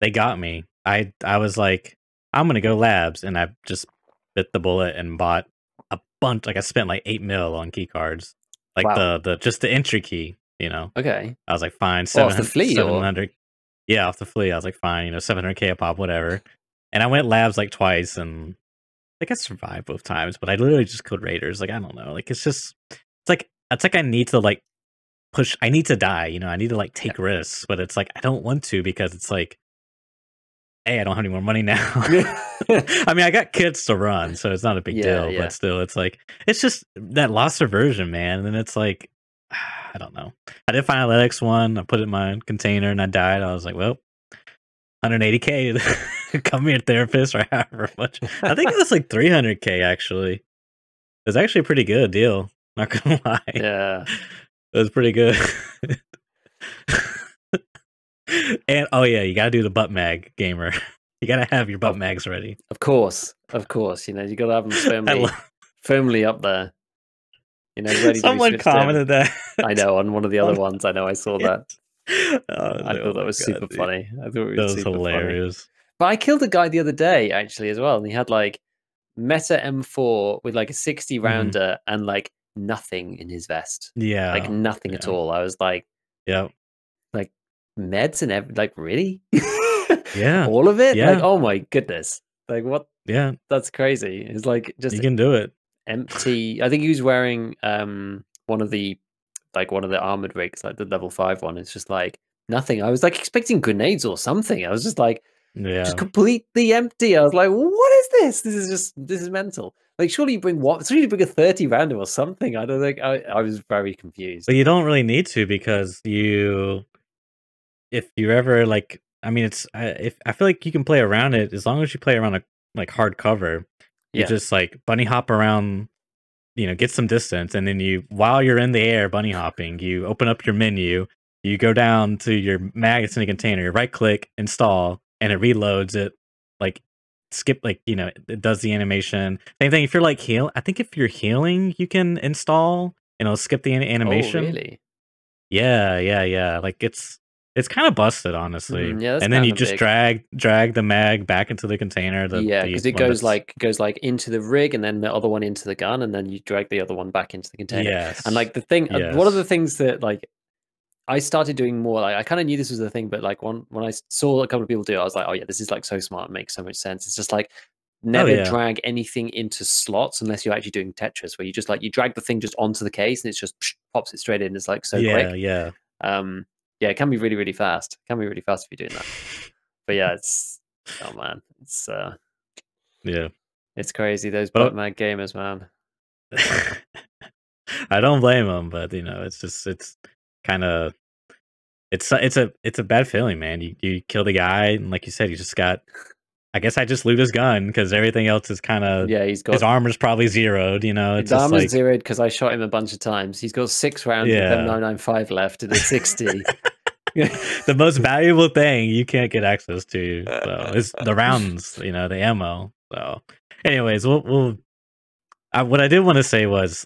They got me. I was like, I'm gonna go Labs, and I just bit the bullet and bought a bunch. Like I spent like 8 mil on key cards, like the just the entry key, you know. Okay. I was like, fine, off the flea, 700. Yeah, off the flea. I was like, fine, you know, 700k a pop, whatever. And I went Labs like twice, and like I survived both times, but I literally just killed Raiders. Like I don't know, like it's like I need to like push. I need to die, you know. I need to like take risks, but it's like I don't want to because it's like, hey, I don't have any more money now. I mean, I got kits to run, so it's not a big deal. But still, it's like it's just that loss aversion, man. And then it's like, I don't know. I did find Analytics one. I put it in my container and I died. I was like, well, 180k. Come here, therapist, or however much. I think it was like 300k actually. It was actually a pretty good deal. Not gonna lie. Yeah, it was pretty good. And oh yeah, you gotta do the butt mag, gamer. You gotta have your butt mags ready. Of course. You know, you gotta have them firmly up there. You know, ready. Someone commented that. I know, on one of the other ones. I know, I saw that. I thought that was super funny. I thought it was super hilarious. Funny. But I killed a guy the other day actually as well, and he had like Meta M4 with like a 60 rounder and like nothing in his vest. Yeah, like nothing at all. I was like, like meds and like really, all of it. Like, oh my goodness, like what? Yeah, that's crazy. It's like just you can do it. Empty. I think he was wearing one of the armored rigs, like the level 5 one. It's just like nothing. I was like expecting grenades or something. I was just like, just completely empty. I was like, what is this? This is mental. Like, surely you bring what? Surely you bring a 30 random or something. I don't think. I was very confused. But you don't really need to, because if you ever like, I mean, I feel like you can play around it as long as you play around a like hard cover. You just like bunny hop around, you know, get some distance, and then while you're in the air bunny hopping, you open up your menu, you go down to your mags in the container, right click, install, and it reloads it, like skip, like, you know, it does the animation. Same thing if you're like I think if you're healing, you can install and it'll skip the animation. Oh, really? Yeah. Like it's It's kind of busted, honestly. Yeah, that's And then kind you of just big. drag the mag back into the container. Yeah, The because it one goes that's like into the rig, and then the other one into the gun, and then you drag the other one back into the container. And yes, like the thing, one of the yes. things that like I started doing more, like I kind of knew this was a thing, but like when I saw a couple of people do it, I was like, oh yeah, this is like so smart, it makes so much sense. It's just like Oh never yeah, drag anything into slots unless you're actually doing Tetris, where you just like you drag the thing just onto the case and it's just pops it straight in. It's like so yeah, quick. yeah. Yeah, it can be really, really fast. It can be really fast if you're doing that. But yeah, it's oh man, Yeah. it's crazy. Those But butt mag gamers, man. I don't blame them, but you know, it's kind of it's a bad feeling, man. You kill the guy, and like you said, you just got. I guess I just loot his gun because everything else is kind of Yeah, he's his got armor's probably zeroed. You know, it's his just armor's like zeroed because I shot him a bunch of times. He's got 6 rounds of yeah. M995 left and a 60. The most valuable thing you can't get access to, so it's the rounds, you know, the ammo. So, anyways, what I did want to say was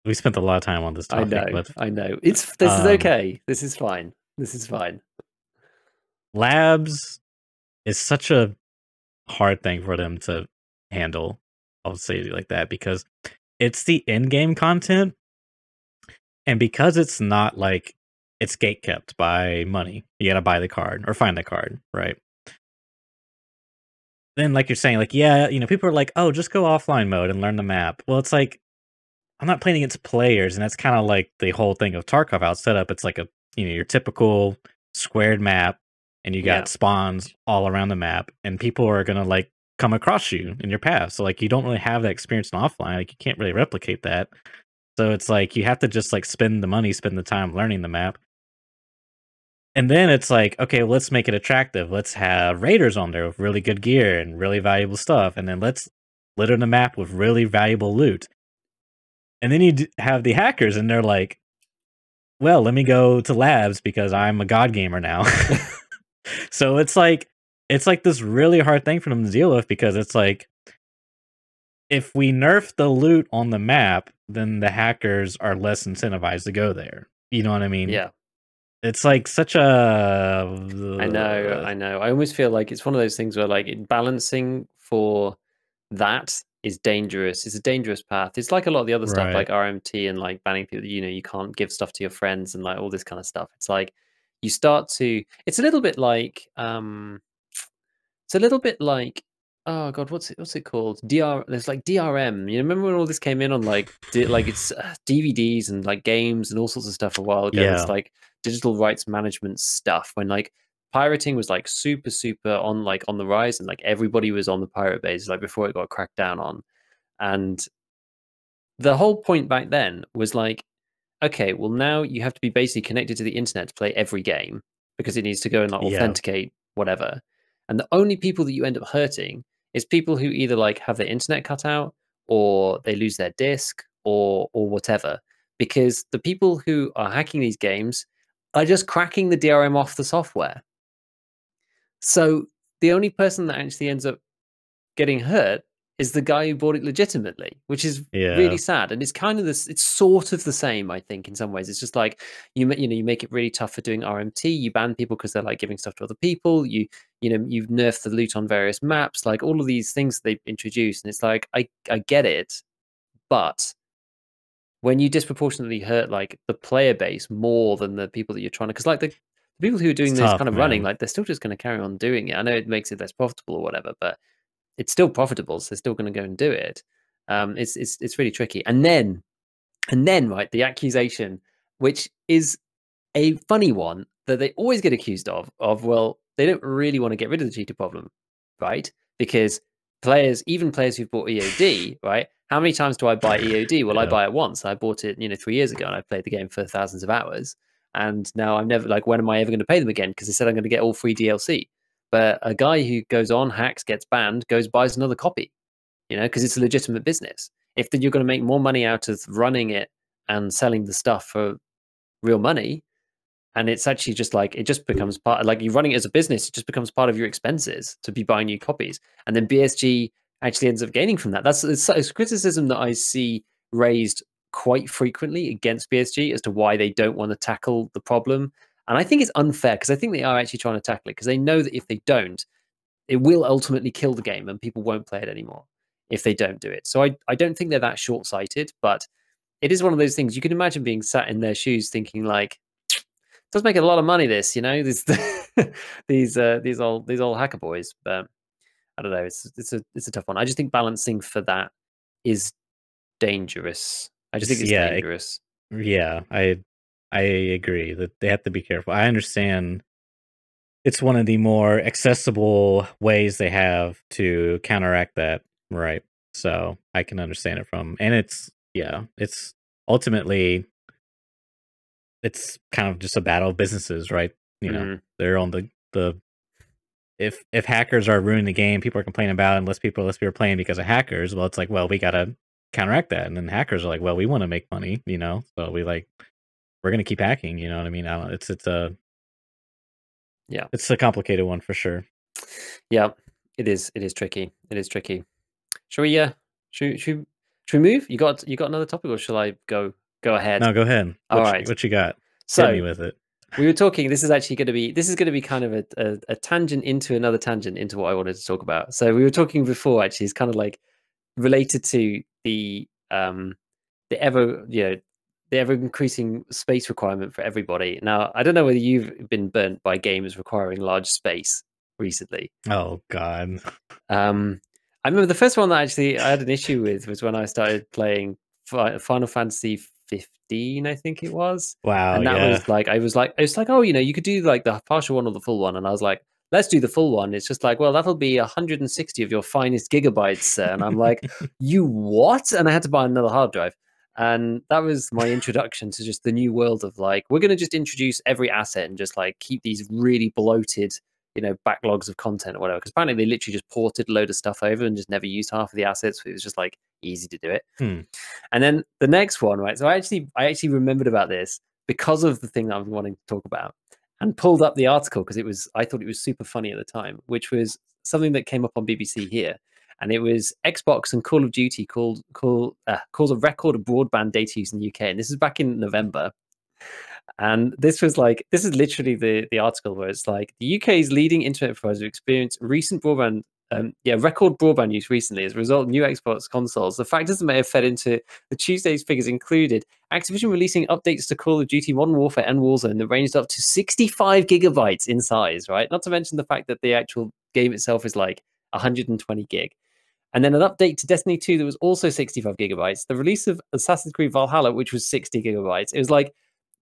we spent a lot of time on this topic, but I know. This is um, okay. This is fine. This is fine. labs is such a hard thing for them to handle. I'll say it like that because it's the in-game content, and because it's not like it's gate kept by money. You got to buy the card or find the card, right? Then, like you're saying, like yeah, you know, people are like, oh, just go offline mode and learn the map. Well, it's like I'm not playing against players, and that's kind of like the whole thing of Tarkov out set up. It's like a your typical squared map, and you Yeah. got spawns all around the map, and people are gonna like come across you in your path. So like you don't really have that experience in offline. Like you can't really replicate that. So it's like you have to just like spend the money, spend the time learning the map. And then it's like, okay, well, let's make it attractive. Let's have raiders on there with really good gear and really valuable stuff. And then let's litter the map with really valuable loot. And then you have the hackers, and they're like, well, let me go to labs because I'm a god gamer now. So it's like this really hard thing for them to deal with because it's like if we nerf the loot on the map, then the hackers are less incentivized to go there. You know what I mean? Yeah. It's like such a I know. I know. I almost feel like it's one of those things where like balancing for that is dangerous. It's a dangerous path. It's like a lot of the other stuff like right. RMT and like banning people, you can't give stuff to your friends and like all this kind of stuff. It's like you start to it's a little bit like it's a little bit like oh god, what's it called? There's like DRM. You remember when all this came in on like it's DVDs and like games and all sorts of stuff a while ago. It's Yeah. like digital rights management stuff when like pirating was like super on the rise and like everybody was on the pirate base like before it got cracked down on. And the whole point back then was like, okay, well now you have to be basically connected to the internet to play every game because it needs to go and like Yeah. authenticate whatever. And the only people that you end up hurting is people who either like have their internet cut out or they lose their disc or whatever. Because the people who are hacking these games are just cracking the DRM off the software. So the only person that actually ends up getting hurt is the guy who bought it legitimately, which is really Yeah. sad. And it's kind of this. It's sort of the same, I think, in some ways. It's just like you make it really tough for doing RMT. You ban people because they're like giving stuff to other people. You've nerfed the loot on various maps. Like all of these things they've introduced, and it's like I get it, but when you disproportionately hurt like the player base more than the people that you're trying to, because like the people who are It's doing this tough, kind of running, man. like they're still just going to carry on doing it. I know it makes it less profitable or whatever, but it's still profitable, so they're still going to go and do it. It's really tricky. And then right, the accusation, which is a funny one that they always get accused of well, they don't really want to get rid of the cheater problem, right? Because even players who've bought EOD, right? How many times do I buy EOD? Well, I Yeah. buy it once. I bought it, 3 years ago, and I played the game for thousands of hours. And now I'm never like, when am I ever going to pay them again? Because they said I'm going to get all free DLC. But a guy who goes on, hacks, gets banned, goes buys another copy, because it's a legitimate business. If you're going to make more money out of running it and selling the stuff for real money, and it's actually just like it just becomes part like you're running it as a business, it just becomes part of your expenses to be buying new copies, and then BSG actually ends up gaining from that. It's criticism that I see raised quite frequently against BSG as to why they don't want to tackle the problem. And I think it's unfair because I think they are actually trying to tackle it because they know that if they don't, it will ultimately kill the game and people won't play it anymore if they don't do it. So I don't think they're that short-sighted, but it is one of those things you can imagine being sat in their shoes thinking like, it does make a lot of money this, this these old hacker boys. But I don't know, it's a tough one. I just think balancing for that is dangerous. I just think it's dangerous. I agree that they have to be careful. I understand it's one of the more accessible ways they have to counteract that, right? So I can understand it and it's ultimately it's kind of just a battle of businesses, right? They're on the if hackers are ruining the game, people are complaining about it, and less people are playing because of hackers. Well, it's like, well, we gotta counteract that, and then hackers are like, well, we want to make money, so we're gonna keep hacking. You know what I mean? It's a complicated one for sure. Yeah, it is. It is tricky. It is tricky. Shall we? Should we move? You got another topic, or shall I go ahead? No, go ahead. All right. What you got? So, hit me with it. We were talking. This is going to be kind of a tangent into another tangent into what I wanted to talk about. So we were talking before. Actually, it's kind of like related to the ever increasing space requirement for everybody. Now, I don't know whether you've been burnt by games requiring large space recently. Oh God. I remember the first one that actually I had an issue with was when I started playing Final Fantasy 15, I think it was. Wow. And that was like, I was like, oh, you could do like the partial one or the full one. And I was like, let's do the full one. It's just like, well, that'll be 160 of your finest gigabytes, sir. And I'm like, you what? And I had to buy another hard drive. And that was my introduction to just the new world of like, we're going to just introduce every asset and just like keep these really bloated, backlogs of content or whatever. Because apparently they literally just ported a load of stuff over and just never used half of the assets. So it was just like easy to do it. And then the next one, right? So I actually remembered about this because of the thing that I'm wanting to talk about, and pulled up the article because I thought it was super funny at the time, which was something that came up on BBC here. And it was Xbox and Call of Duty calls a record of broadband data use in the UK. And this is back in November. And this is literally the article where it's like the UK's leading internet providers have experienced recent record broadband use recently as a result of new Xbox consoles. The factors that may have fed into the Tuesday's figures included Activision releasing updates to Call of Duty Modern Warfare and Warzone that ranged up to 65 gigabytes in size, right? Not to mention the fact that the actual game itself is like 120 gig. And then an update to Destiny 2 that was also 65 gigabytes. The release of Assassin's Creed Valhalla, which was 60 gigabytes. It was like,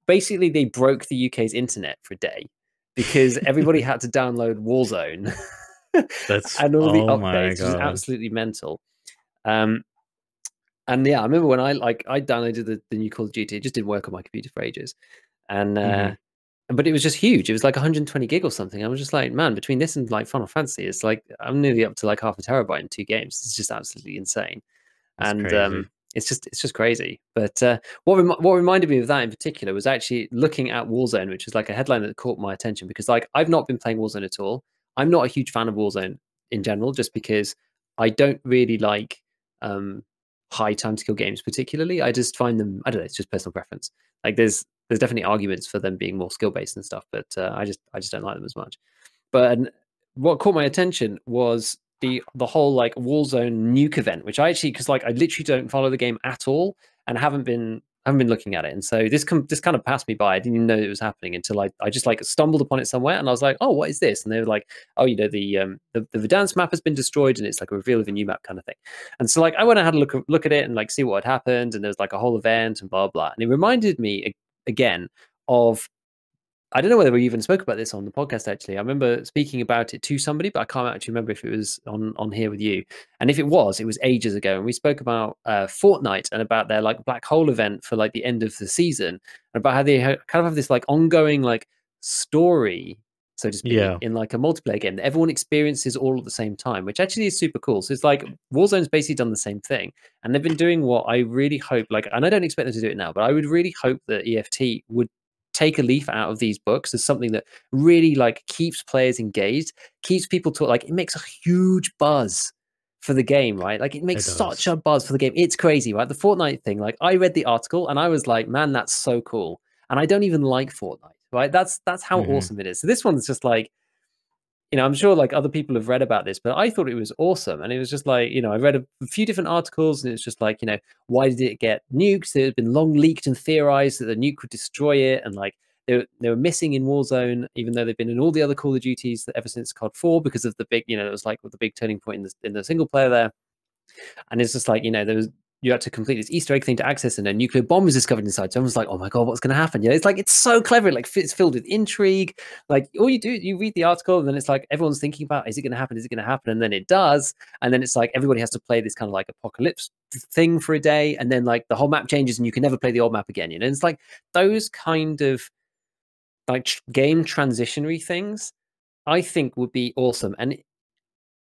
basically they broke the UK's internet for a day because everybody had to download Warzone. And all the updates was absolutely mental. And yeah, I remember when I downloaded the new Call of Duty. It just didn't work on my computer for ages. And but it was just huge. It was like 120 gig or something. I was just like, man, between this and like Final Fantasy, it's like I'm nearly up to like half a terabyte in 2 games. It's just absolutely insane. That's crazy. It's just crazy. But what reminded me of that in particular was actually looking at Warzone, which is like a headline that caught my attention because like I've not been playing Warzone at all. I'm not a huge fan of Warzone in general, just because I don't really like high time to kill games particularly. I just find them, I don't know, it's just personal preference. Like there's definitely arguments for them being more skill based and stuff, but I just don't like them as much. But what caught my attention was the whole like Warzone nuke event, which I actually, because like I literally don't follow the game at all and haven't been looking at it, and so this kind of passed me by. I didn't even know it was happening until I just like stumbled upon it somewhere, and I was like, oh, what is this? And they were like, oh, the Verdansk map has been destroyed, and it's like a reveal of a new map kind of thing. And so like I went and had a look at it and like see what had happened, and there was like a whole event and blah blah, and it reminded me again of, I don't know whether we even spoke about this on the podcast, actually. I remember speaking about it to somebody, but I can't actually remember if it was on here with you. And if it was ages ago. And we spoke about Fortnite and about their like black hole event for like the end of the season, and about how they kind of have this like ongoing like story, so to speak, in like a multiplayer game that everyone experiences all at the same time, which actually is super cool. So it's like Warzone's basically done the same thing. And they've been doing what I really hope, like, and I don't expect them to do it now, but I would really hope that EFT would take a leaf out of these books as something that really like keeps players engaged, keeps people talk. Like it makes a huge buzz for the game, right? Like it makes such a buzz for the game. It's crazy, right? The Fortnite thing, like I read the article and I was like, man, that's so cool. And I don't even like Fortnite, right? That's how awesome it is. So this one's just like, you know, I'm sure like other people have read about this, but I thought it was awesome. And it was just like, you know, I read a few different articles and it's just like, you know, why did it get nuked? It had been long leaked and theorized that the nuke would destroy it. And like they were missing in Warzone, even though they've been in all the other Call of Duties ever since COD 4 because of the big, you know, it was like the big turning point in the single player there. And it's just like, you know, you had to complete this Easter egg thing to access, and a nuclear bomb was discovered inside. So everyone's like, oh my God, what's going to happen? Yeah, it's like, it's so clever. Like, it's filled with intrigue. Like, all you do, you read the article, and then it's like, everyone's thinking about, is it going to happen? Is it going to happen? And then it does. And then it's like, everybody has to play this kind of like apocalypse thing for a day. And then like the whole map changes, and you can never play the old map again. You know, it's like those kind of like game transitionary things, I think would be awesome. And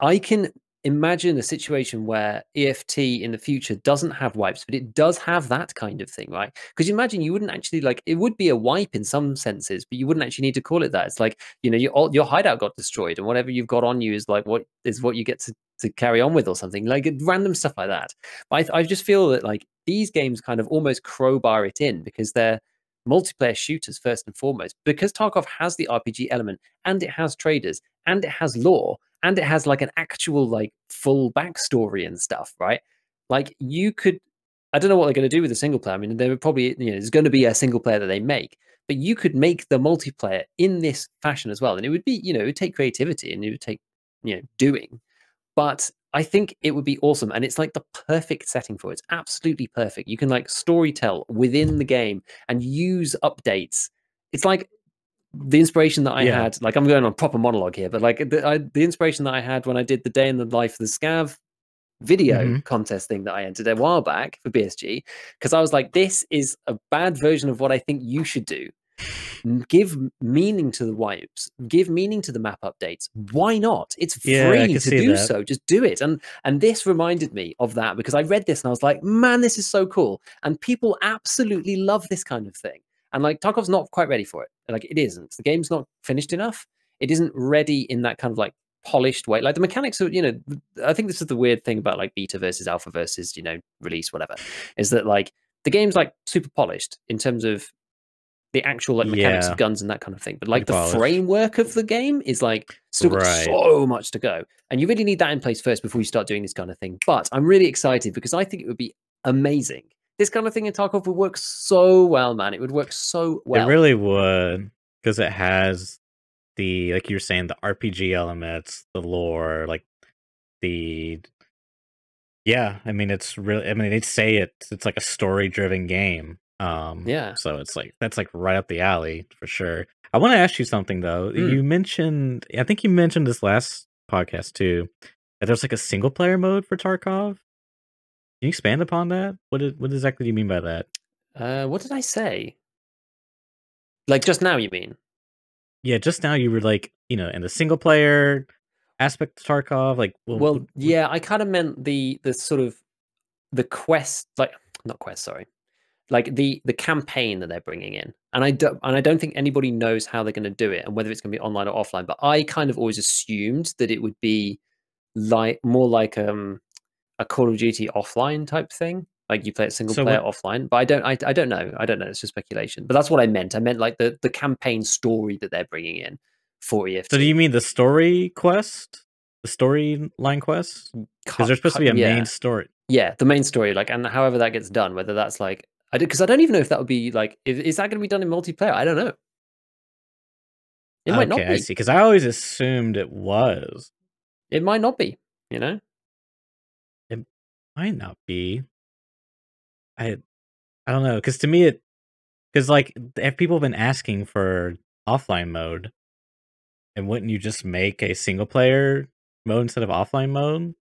I can imagine a situation where EFT in the future doesn't have wipes, but it does have that kind of thing, right? Because you imagine you wouldn't actually like, it would be a wipe in some senses, but you wouldn't actually need to call it that. It's like, you know, your hideout got destroyed, and whatever you've got on you is like what you get to carry on with, or something like random stuff like that. But I just feel that like these games kind of almost crowbar it in because they're multiplayer shooters first and foremost, because Tarkov has the RPG element, and it has traders, and it has lore, and it has like an actual like full backstory and stuff, right? Like you could, I don't know what they're going to do with the single player. I mean, there would probably, you know, there's going to be a single player that they make, but you could make the multiplayer in this fashion as well, and it would be, you know, it would take creativity and it would take, you know, doing. But I think it would be awesome, and it's like the perfect setting for it. It's absolutely perfect. You can like storytell within the game and use updates. It's like the inspiration that I had, like I'm going on proper monologue here, but like the inspiration that I had when I did the day in the life of the Scav video contest thing that I entered a while back for BSG, because I was like, this is a bad version of what I think you should do. Give meaning to the wipes, give meaning to the map updates. Why not? It's free to do so. Just do it. And this reminded me of that, because I read this and I was like, man, this is so cool. And people absolutely love this kind of thing. And like Tarkov's not quite ready for it. Like it isn't. The game's not finished enough. It isn't ready in that kind of like polished way. Like the mechanics are, you know, I think this is the weird thing about like beta versus alpha versus, you know, release, whatever, is that like the game's like super polished in terms of the actual like mechanics of guns and that kind of thing, but like the framework of the game is like still got so much to go, and you really need that in place first before you start doing this kind of thing. But I'm really excited because I think it would be amazing. This kind of thing in Tarkov would work so well, man. It would work so well. It really would, because it has the, like you were saying, the RPG elements, the lore, like the, yeah, I mean, it's really, I mean, they'd say it's like a story-driven game. Yeah. So it's like, that's like right up the alley for sure. I want to ask you something though. You mentioned, I think you mentioned this last podcast too, that there's like a single player mode for Tarkov. Can you expand upon that? What exactly do you mean by that? What did I say? Like just now, you mean? Yeah, just now you were like, you know, in the single player aspect of Tarkov, like, well, yeah, I kind of meant the sort of the quest, like not quest, sorry, like the campaign that they're bringing in, and I don't think anybody knows how they're going to do it and whether it's going to be online or offline. But I kind of always assumed that it would be like more like a Call of Duty offline type thing, like you play it single player offline. But I don't know. It's just speculation. But that's what I meant. I meant like the campaign story that they're bringing in for EFT. So do you mean the story quest, the storyline quest? Because there's supposed to be a main story. Yeah, the main story, like, and however that gets done, whether that's like, because I don't even know if that would be like, is that going to be done in multiplayer? I don't know. It might not be. I see. Because I always assumed it was. It might not be. You know, it might not be. I don't know. Because to me, because like if people have been asking for offline mode, and wouldn't you just make a single player mode instead of offline mode?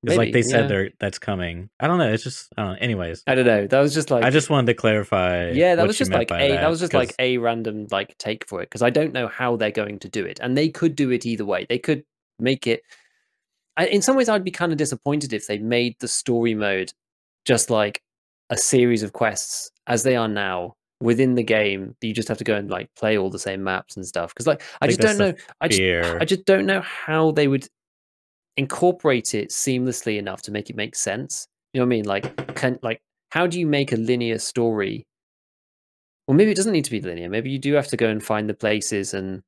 Because like they said, that's coming. I don't know. It's just, I don't know. Anyways, I don't know. That was just like, I just wanted to clarify. Yeah, that was just like that was just like a random like take for it, because I don't know how they're going to do it, and they could do it either way. They could make it. In some ways, I'd be kind of disappointed if they made the story mode just like a series of quests as they are now within the game. You just have to go and like play all the same maps and stuff. Because like I just don't know. I just don't know how they would incorporate it seamlessly enough to make it make sense. You know what I mean? Like, how do you make a linear story Well, maybe it doesn't need to be linear. Maybe you do have to go and find the places, and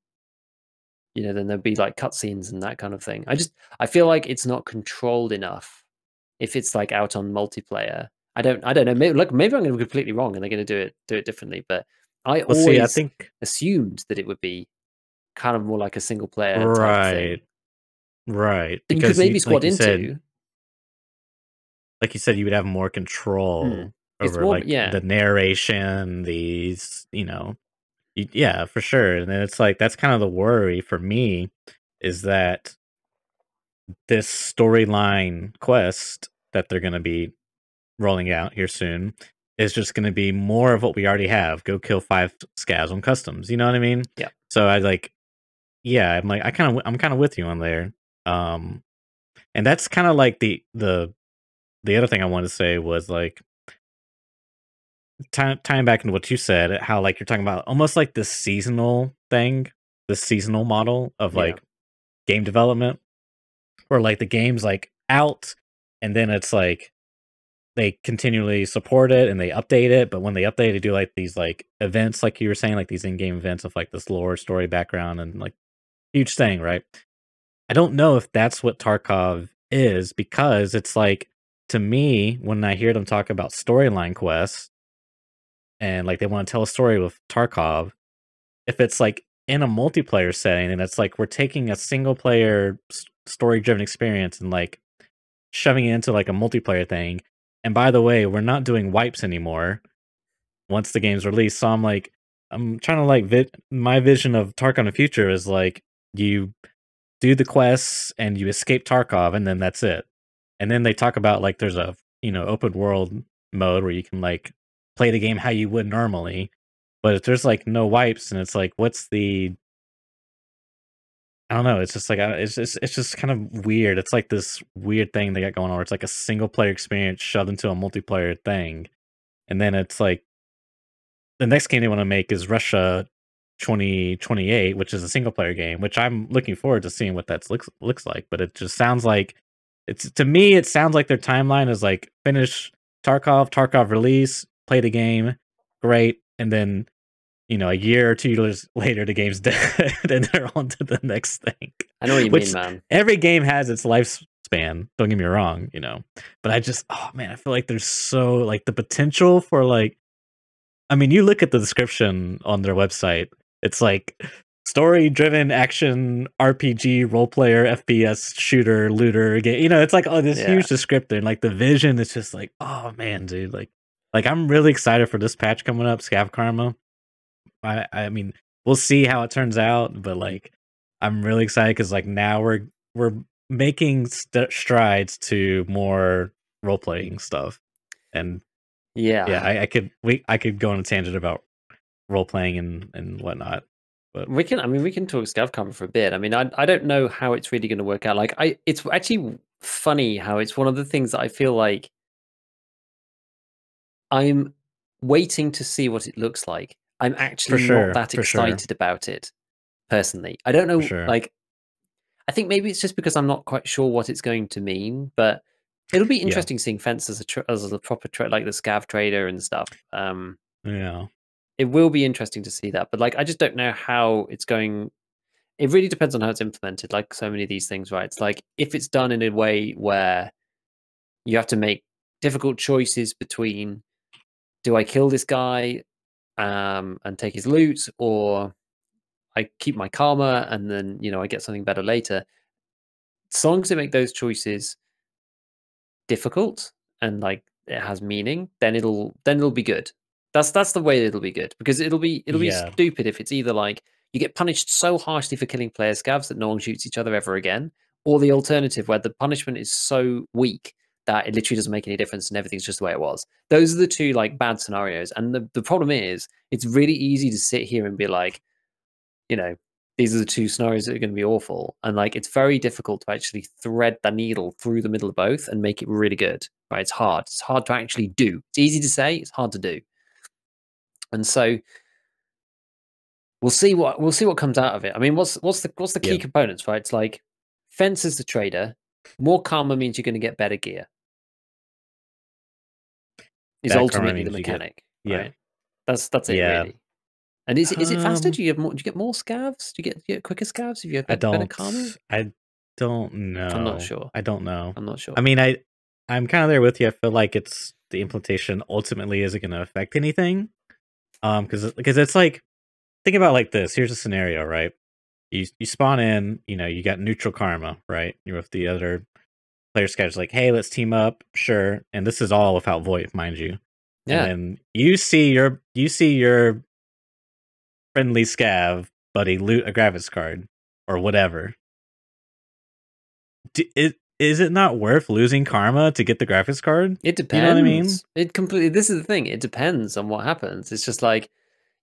then there'll be like cutscenes and that kind of thing. I feel like it's not controlled enough if it's like out on multiplayer. I don't know. Maybe I'm going to be completely wrong, and they're going to do it differently. But I Well, see, I always think assumed that it would be kind of more like a single player type of thing. Right. And you could Because maybe squad like you said, into. you would have more control It's over more, like yeah, the narration, yeah, for sure. And then it's like that's kind of the worry for me is that this storyline quest that they're going to be rolling out here soon is just going to be more of what we already have. Go kill 5 scavs on customs. You know what I mean? yeah, So I like, yeah, I'm kind of with you on there. And that's kind of like the other thing I wanted to say was like tying back into what you said, how like you're talking about almost like this seasonal thing, the seasonal model of yeah. like game development, where like the game's like out, and then it's like they continually support it and they update it. But when they update, they do like these like events, like you were saying, like these in-game events of like this lore, story, background, and like huge thing, right? I don't know if that's what Tarkov is because it's like to me when I hear them talk about storyline quests and like they want to tell a story with Tarkov, if it's like in a multiplayer setting and it's like we're taking a single player story driven experience and like shoving it into like a multiplayer thing. And by the way, we're not doing wipes anymore once the game's released. So I'm like, I'm trying to like my vision of Tarkov in the future is like you do the quests and you escape Tarkov and then that's it. And then they talk about like there's a open world mode where you can like play the game how you would normally. But if there's like no wipes and it's like what's the I don't know, it's just like it's just kind of weird. It's like this weird thing they got going on where it's like a single player experience shoved into a multiplayer thing. And then it's like the next game they want to make is Russia 2028, which is a single player game, which I'm looking forward to seeing what that looks like. But it just sounds like it's to me, it sounds like their timeline is like finish Tarkov release, play the game, great, and then a year or 2 years later, the game's dead, and they're on to the next thing. I know what you Which mean, man. every game has its lifespan. Don't get me wrong, but I just, oh man, I feel like there's so like the potential for like I mean, you look at the description on their website, it's like story-driven action RPG role player FPS shooter looter game. It's like this huge descriptor, and like the vision is just like, oh man, dude, like I'm really excited for this patch coming up, Scav Karma. I mean, we'll see how it turns out, but like I'm really excited because like now we're making strides to more role playing stuff, and yeah, I could go on a tangent about role playing and whatnot. But we can talk ScavCarma for a bit. I mean, I don't know how it's really going to work out. Like, it's actually funny how it's one of the things that I feel like I'm waiting to see what it looks like. I'm actually not that excited about it personally. I don't know. Like, I think maybe it's just because I'm not quite sure what it's going to mean, but it'll be interesting seeing Fence as a proper like the Scav trader and stuff. Yeah. It will be interesting to see that, but like I just don't know how it's going. It really depends on how it's implemented, like so many of these things, right? It's like if it's done in a way where you have to make difficult choices between do I kill this guy and take his loot, or I keep my karma and then I get something better later. So long as they make those choices difficult and like it has meaning, then it'll be good. That's the way it'll be good, because it'll be stupid if it's either like you get punished so harshly for killing player scavs that no one shoots each other ever again, or the alternative where the punishment is so weak that it literally doesn't make any difference and everything's just the way it was. Those are the two like bad scenarios. And the problem is it's really easy to sit here and be like, these are the two scenarios that are going to be awful. And like, it's very difficult to actually thread the needle through the middle of both and make it really good, right? It's hard. It's hard to actually do. It's easy to say, it's hard to do. And so we'll see what comes out of it. I mean, what's the key components, right? It's like Fence is the trader. More karma means you're going to get better gear. Is ultimately the mechanic, right? That's it Yeah. really. And is it faster? Do you have more? Do you get more scavs? Do you get quicker scavs if you have better karma? I don't I'm not know. sure. I don't know. I'm not sure. I mean, I'm kind of there with you. I feel like it's the implementation ultimately isn't going to affect anything. Because it's like, think about it like this. Here's a scenario, right? You spawn in, you got neutral karma, right? You're with the other player scavs, like, hey, let's team up, sure. And this is all without VoIP, mind you. And Yeah. then you see your friendly scav buddy loot a graphics card or whatever. Is it not worth losing karma to get the graphics card? It depends. You know what I mean? It completely. This is the thing. It depends on what happens. It's just like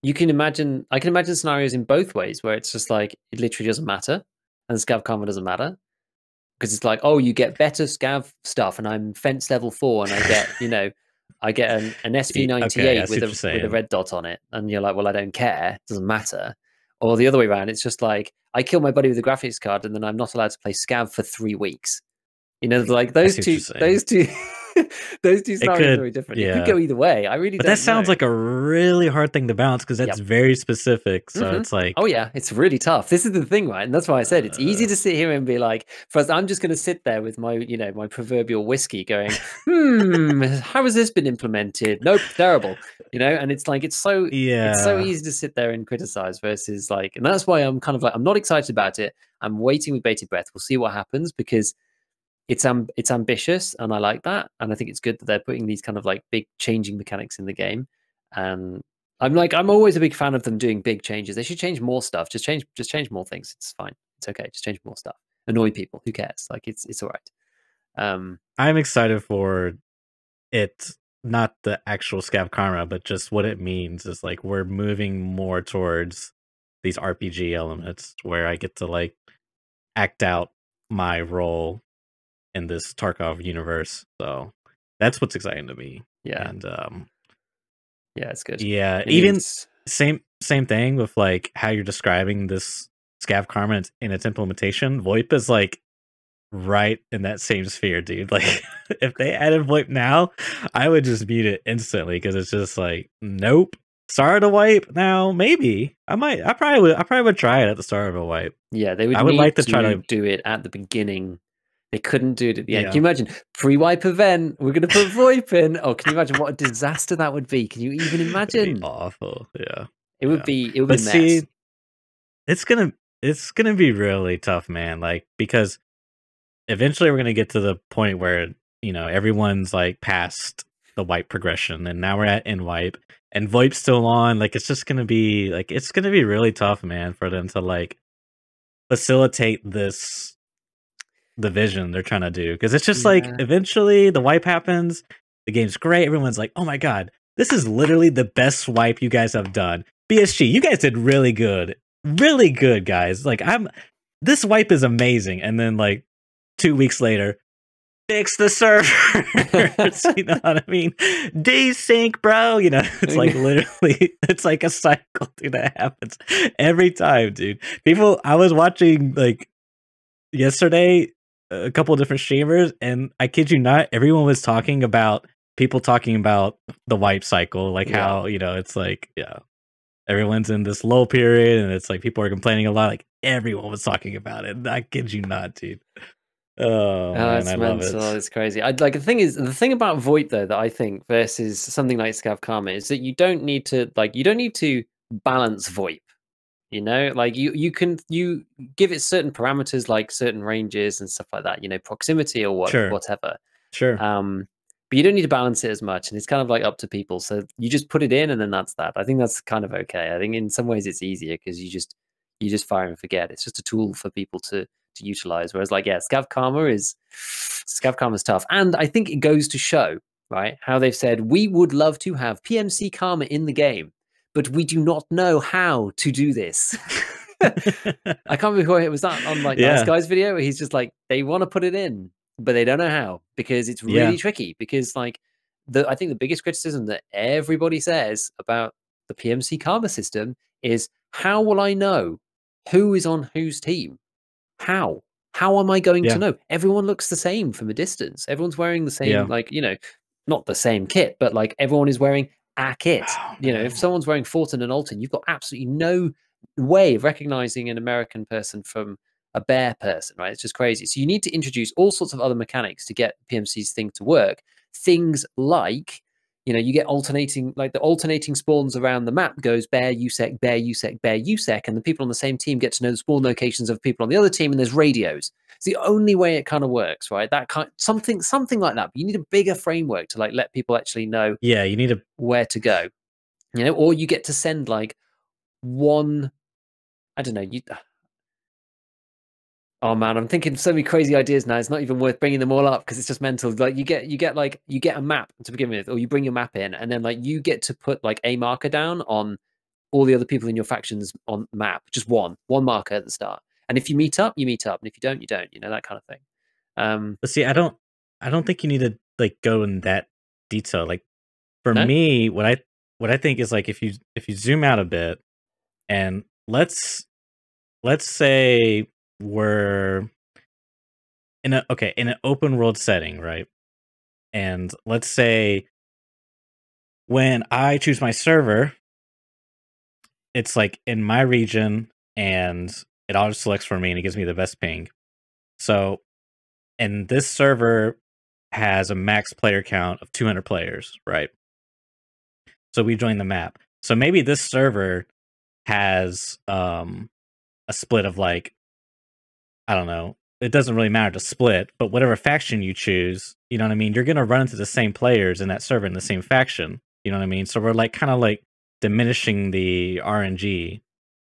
you can imagine. I can imagine scenarios in both ways where it's just like it literally doesn't matter, and scav karma doesn't matter because it's like, oh, you get better scav stuff, and I'm fence level 4, and I get I get an SV98 Okay, with a red dot on it, and you're like, well, I don't care. It doesn't matter. Or the other way around, it's just like I kill my buddy with a graphics card, and then I'm not allowed to play scav for 3 weeks. Like those two those two scenarios are very different. Yeah. It could go either way. I really but don't that sounds know. like a really hard thing to balance because that's very specific. So it's like, oh yeah, it's really tough. This is the thing, right? And that's why I said it's easy to sit here and be like, first, I'm just going to sit there with my, my proverbial whiskey, going, how has this been implemented? Nope, terrible. And it's like it's so easy to sit there and criticize versus like, and that's why I'm kind of like I'm not excited about it. I'm waiting with bated breath. We'll see what happens because it's ambitious and I like that, and I think it's good that they're putting these kind of like big changing mechanics in the game. And I'm always a big fan of them doing big changes. They should change more stuff. Just change more things. It's fine. It's okay. Just change more stuff. Annoy people. Who cares? Like it's all right. I'm excited for it, not the actual scav karma, but just what it means is like we're moving more towards these RPG elements where I get to like act out my role in this Tarkov universe. So that's what's exciting to me. Yeah. And yeah, it's good. Yeah, even same thing with like how you're describing this scav karma in its implementation. VoIP is like right in that same sphere, dude. Like if they added VoIP now, I would just mute it instantly because it's just like, nope. Start a wipe now, maybe I probably would try it at the start of a wipe. Yeah, they would. I would like to try to do it at the beginning. They couldn't do it at the end. Can you imagine pre-wipe event? We're going to put VoIP in. Oh, can you imagine what a disaster that would be? Can you even imagine? It'd be awful. Yeah, it would be. It would be a mess. See, it's gonna be really tough, man. Like because eventually we're gonna get to the point where everyone's like past the wipe progression, and now we're at end wipe, and VoIP's still on. Like it's just gonna be like it's gonna be really tough, man, for them to like facilitate the vision they're trying to do, because it's just like eventually the wipe happens, the game's great, everyone's like, oh my god, this is literally the best wipe you guys have done. BSG, you guys did really good, guys. Like this wipe is amazing, and then like 2 weeks later, fix the servers. You know what I mean? Desync, bro. It's like literally, it's like a cycle, dude, that happens every time, dude. I was watching like yesterday a couple of different streamers, and I kid you not, everyone was talking about the wipe cycle, like how it's like everyone's in this low period, and it's like people are complaining a lot. Like everyone was talking about it. I kid you not, dude. Oh man, I love it. It's crazy. The thing about VoIP though that I think versus something like Scav Karma is that you don't need to balance VoIP. Like you give it certain parameters like certain ranges and stuff like that, proximity or whatever. Sure. But you don't need to balance it as much, and it's kind of like up to people. So you just put it in, and then that's that. I think that's kind of okay. I think in some ways it's easier because you just fire and forget. It's just a tool for people to utilize. Whereas like Scav Karma is tough, and I think it goes to show right how they've said we would love to have PMC Karma in the game, but we do not know how to do this. I can't remember it was that on like Nice Guy's video where he's just like they want to put it in, but they don't know how because it's really tricky. Because like I think the biggest criticism that everybody says about the PMC Karma system is how will I know who is on whose team? How am I going to know? Everyone looks the same from a distance. Everyone's wearing the same, like, not the same kit, but like everyone is wearing a kit. Oh, You know, if someone's wearing Fortin and Alton, you've got absolutely no way of recognizing an American person from a bear person, right? It's just crazy. So you need to introduce all sorts of other mechanics to get PMC's thing to work. Things like, you know, you get alternating, like the alternating spawns around the map goes bear, USEC, bear, USEC, bear, USEC, and the people on the same team get to know the spawn locations of people on the other team, and there's radios. It's the only way it kind of works, right? That kind something like that. But you need a bigger framework to like let people actually know yeah, you need where to go. You know, or you get to send like one, I don't know, you oh man, I'm thinking so many crazy ideas now. It's not even worth bringing them all up because it's just mental. Like you get a map to begin with, or you bring your map in, and then like you get to put like a marker down on all the other people in your factions on the map. Just one marker at the start. And if you meet up, you meet up, and if you don't, you don't. You know, that kind of thing. but see, I don't think you need to like go in that detail. Like for No, me, what I think is like if you zoom out a bit and let's say we're in an open world setting, right? And let's say when I choose my server, it's like in my region and it auto selects for me and it gives me the best ping. So, and this server has a max player count of 200 players, right? So we join the map. So maybe this server has a split of like, I don't know. It doesn't really matter to split, but whatever faction you choose, you know what I mean? You're going to run into the same players in that server in the same faction. You know what I mean? So we're like kind of like diminishing the RNG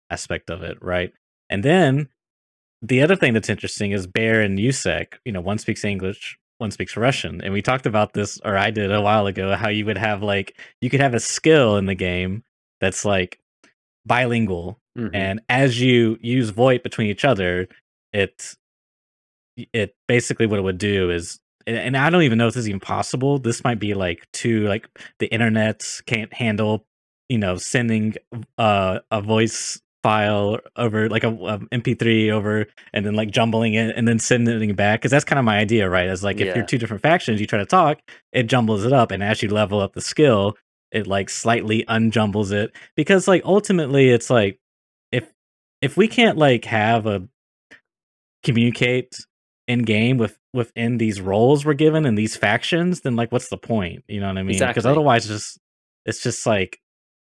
aspect of it, right? And then the other thing that's interesting is Bear and Yusek. You know, one speaks English, one speaks Russian. And we talked about this, or I did a while ago, how you would have like, you could have a skill in the game that's like bilingual. And as you use VoIP between each other, it basically what it would do is, and I don't even know if this is even possible. This might be like too like the internet can't handle, you know, sending a voice file over like a MP3 over and then like jumbling it and then sending it back because that's kind of my idea, right? Is like if you're two different factions, you try to talk, it jumbles it up, and as you level up the skill, it like slightly unjumbles it because like ultimately it's like if we can't like have a communicate in game within these roles we're given and these factions, then like what's the point? You know what I mean? Because exactly. otherwise, it's just like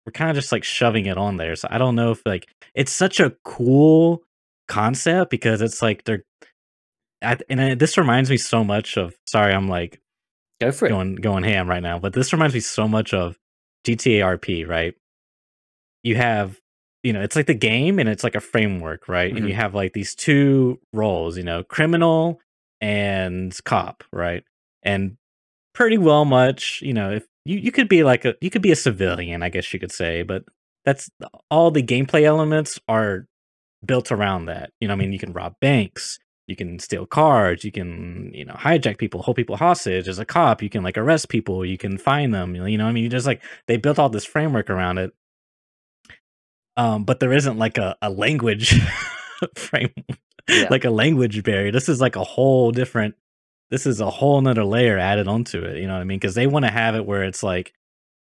we're kind of just like shoving it on there. So I don't know if like it's such a cool concept because it's like this reminds me so much of. Sorry, I'm like Go for it. going ham right now, but this reminds me so much of GTA RP, right? You have, you know, it's like the game and it's like a framework, right? And you have like these two roles, you know, criminal and cop, right? And pretty well much, you know, if you could be like you could be a civilian, I guess you could say, but that's all the gameplay elements are built around that. You know, I mean, you can rob banks, you can steal cars, you can, you know, hijack people, hold people hostage. As a cop, you can like arrest people, you can find them. You know, I mean, you just like they built all this framework around it. But there isn't like a language frame, like a language barrier. This is like a whole different. This is a whole nother layer added onto it. You know what I mean? Because they want to have it where it's like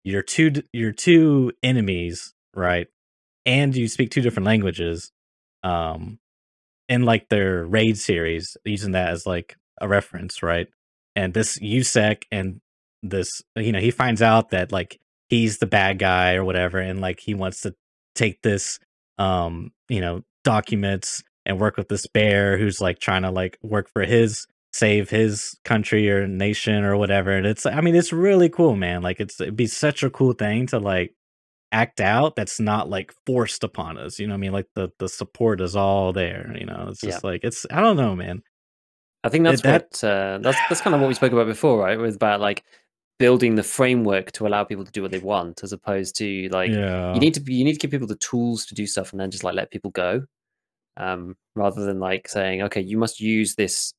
you're two enemies, right? And you speak two different languages. Um, in like their raid series, using that as like a reference, right? And this USEC and this, you know, he finds out that like he's the bad guy or whatever, and like he wants to take this, you know, documents and work with this bear who's like trying to like work for save his country or nation or whatever. And it's, I mean, it's really cool, man. Like it'd be such a cool thing to like act out that's not like forced upon us, you know what I mean? Like the support is all there, you know. It's just like it's I don't know, man. I think that's that's kind of what we spoke about before, right? It was about like building the framework to allow people to do what they want, as opposed to like yeah. you need to give people the tools to do stuff and then just like let people go, rather than like saying, okay, you must use this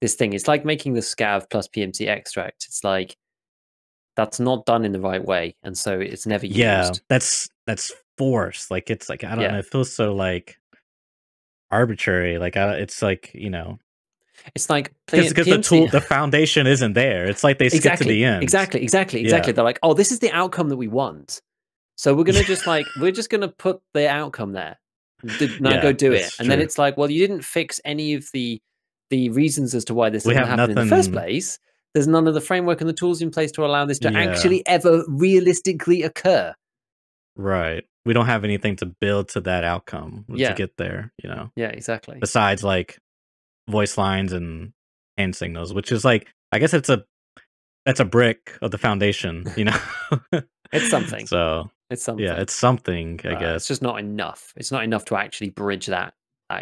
thing. It's like making the scav plus PMC extract. It's like that's not done in the right way, and so it's never Yeah, used. that's forced. Like it's like I don't know, Yeah, it feels so like arbitrary. Like it's like, you know, It's like because PMC. the foundation isn't there. It's like they skip to the end. Exactly. Yeah. They're like, oh, this is the outcome that we want. So we're gonna just like we're just gonna put the outcome there. Now go Yeah, do it. that's And then true. it's like, well, you didn't fix any of the reasons as to why this We doesn't have happen in the first nothing. place. There's none of the framework and the tools in place to allow this to Yeah, actually ever realistically occur. right. We don't have anything to build to that outcome to Yeah. get there, you know. Yeah, exactly. Besides like voice lines and hand signals, which is like I guess that's a brick of the foundation, you know. It's something. So It's yeah, something. it's something, I It's guess. just not enough. It's not enough to actually bridge that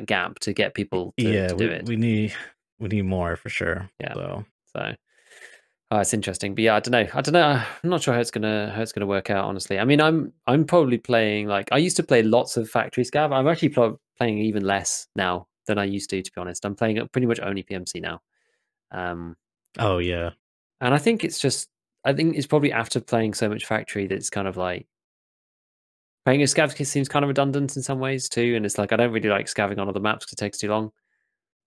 gap to get people to Yeah, do it. we need more for sure. Yeah. So So it's interesting, but yeah, I don't know. I'm not sure how it's gonna work out. Honestly, I mean, I'm probably playing like I used to play lots of factory scav. I'm actually playing even less now than I used to be honest. I'm playing pretty much only PMC now, um, oh yeah. and I think it's probably after playing so much factory that it's kind of like playing a scav seems kind of redundant in some ways too. And it's like I don't really like scavving on other maps because it takes too long.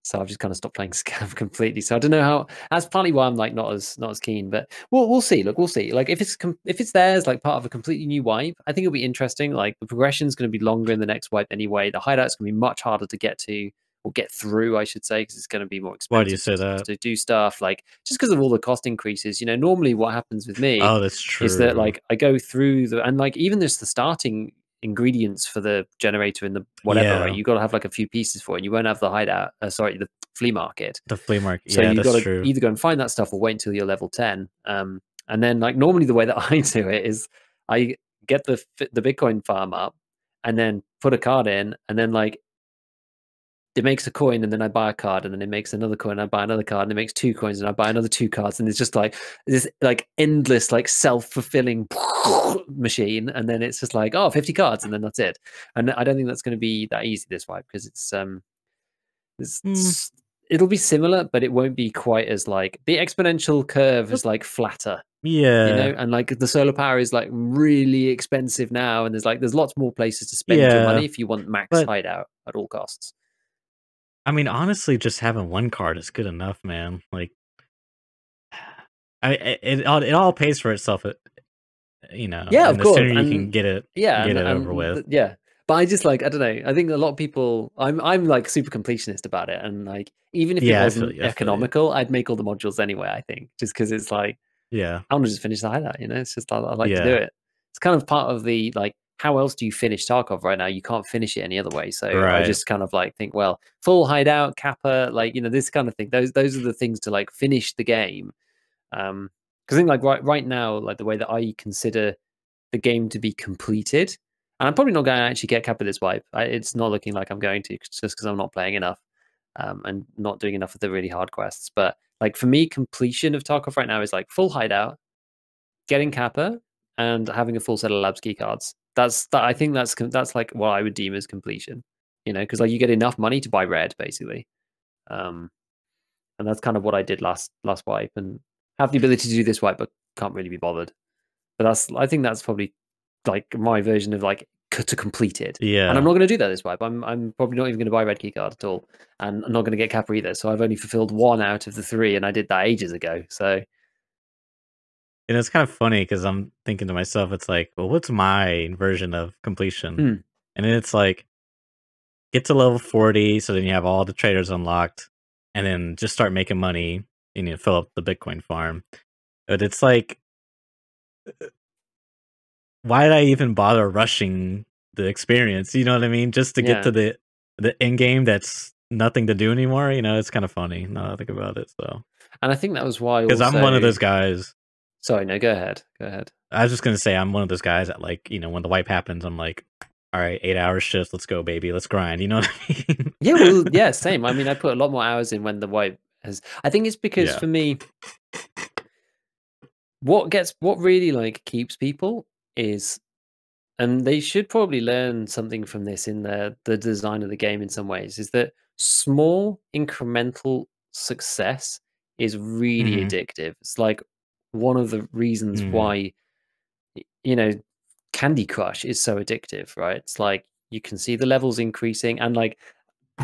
So I've just kind of stopped playing Scav completely. So I don't know how. That's partly why I'm like not as keen. But we'll see. Look, we'll see. Like if it's there as like part of a completely new wipe, I think it'll be interesting. Like the progression's going to be longer in the next wipe anyway. The hideout's going to be much harder to get to or get through, I should say, because it's going to be more Why do you expensive say that? to do stuff. Like just because of all the cost increases. You know, normally what happens with me Oh, that's is that true. like I go through and like even just the starting ingredients for the generator in the whatever, right? Yeah, You got to have like a few pieces for it. And you won't have the hideout. Sorry, the flea market. the flea market. So Yeah, you that's got to true. either go and find that stuff or wait until you're level 10. And then like normally the way that I do it is I get the Bitcoin farm up and then put a card in and then like it makes a coin and then I buy a card and then it makes another coin and I buy another card and it makes 2 coins and I buy another 2 cards and it's just like this like endless like self-fulfilling machine and then it's just like 50 cards and then that's it. And I don't think that's going to be that easy this way because Mm, it'll be similar but it won't be quite as like the exponential curve is like flatter, you know, yeah, and like the solar power is like really expensive now and there's lots more places to spend your yeah. money if you want max But hideout at all costs. I mean, honestly, just having one card is good enough, man. Like, it all pays for itself, you know. Yeah, of And the course, sooner you can and get it over with. yeah. But I just like I don't know. I think a lot of people. I'm like super completionist about it, and like even if it Yeah, I feel wasn't you. I feel you. economical, I'd make all the modules anyway. I think just because it's like Yeah, I want to just finish the hideout. You know, it's just I like to do yeah. it. It's kind of part of the like. How else do you finish Tarkov right now? You can't finish it any other way. So I Right. just kind of like think, well, full hideout, kappa, like this kind of thing. Those are the things to like finish the game. Because I think like right now, like the way that I consider the game to be completed. And I'm probably not going to actually get Kappa this wipe. It's not looking like I'm going to just because I'm not playing enough and not doing enough of the really hard quests. But like for me, completion of Tarkov right now is like full hideout, getting Kappa, and having a full set of Labs key cards. I think that's like what I would deem as completion. You know, because like you get enough money to buy red basically, um, and that's kind of what I did last wipe, and have the ability to do this wipe, but can't really be bothered. But I think that's probably like my version of like to complete it. And I'm Yeah. not going to do that this wipe. I'm probably not even going to buy red key card at all, and I'm not going to get Kappa either. So I've only fulfilled one out of the three, and I did that ages ago. So And it's kind of funny because I'm thinking to myself, it's like, well, what's my version of completion? hmm, And then it's like, get to level 40, so then you have all the traders unlocked, and then just start making money and you fill up the Bitcoin farm. But it's like, why did I even bother rushing the experience? You know what I mean? Just to get yeah. to the end game that's nothing to do anymore. You know, it's kind of funny now that I think about it. So, And I think that was why because I'm one of also. those guys. Sorry, no, go ahead. Go ahead. I was just gonna say I'm one of those guys that like, you know, when the wipe happens, I'm like, all right, 8 hour shifts, let's go, baby, let's grind. You know what I mean? Yeah, well, yeah, same. I mean, I put a lot more hours in when the wipe has. I think it's because Yeah. for me, what really like keeps people is and they should probably learn something from this in the design of the game in some ways is that small incremental success is really Hmm. addictive. It's like one of the reasons Mm. why you know Candy Crush is so addictive, right? It's like you can see the levels increasing and like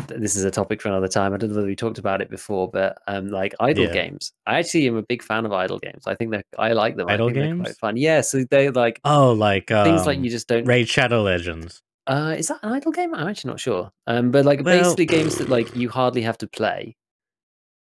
this is a topic for another time. I don't know whether we talked about it before, but like idle games. I actually am a big fan of idle games. I think I like them. I Idle think they're quite games? fun. Yeah, so they like like things like you just don't. Raid Shadow Legends. Is that an idle game? I'm actually not sure. But like Well, basically games that like you hardly have to play.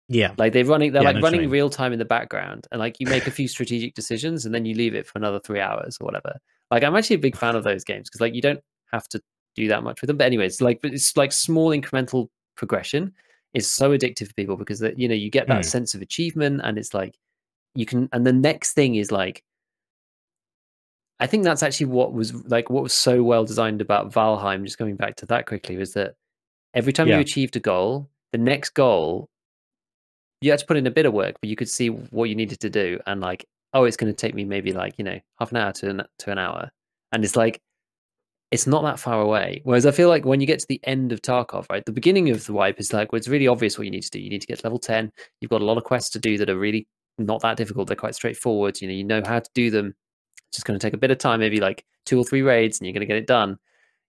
yeah, Like they're yeah, I know like what you running mean. real time in the background, and like you make a few strategic decisions, and then you leave it for another 3 hours or whatever. Like I'm actually a big fan of those games because like you don't have to do that much with them. But anyways, it's like small incremental progression is so addictive for people because that you get that sense of achievement, and it's like you can. And the next thing is like I think that's actually what was so well designed about Valheim. Just coming back to that quickly, was that every time you Yeah, achieved a goal, the next goal you had to put in a bit of work, but you could see what you needed to do, and like, oh, it's going to take me maybe like half an hour to an hour, and it's like it's not that far away. Whereas I feel like when you get to the end of Tarkov, right, the beginning of the wipe is like, well, it's really obvious what you need to do. You need to get to level 10. You've got a lot of quests to do that are really not that difficult. They're quite straightforward. You know how to do them. It's just going to take a bit of time, maybe like 2 or 3 raids, and you're going to get it done.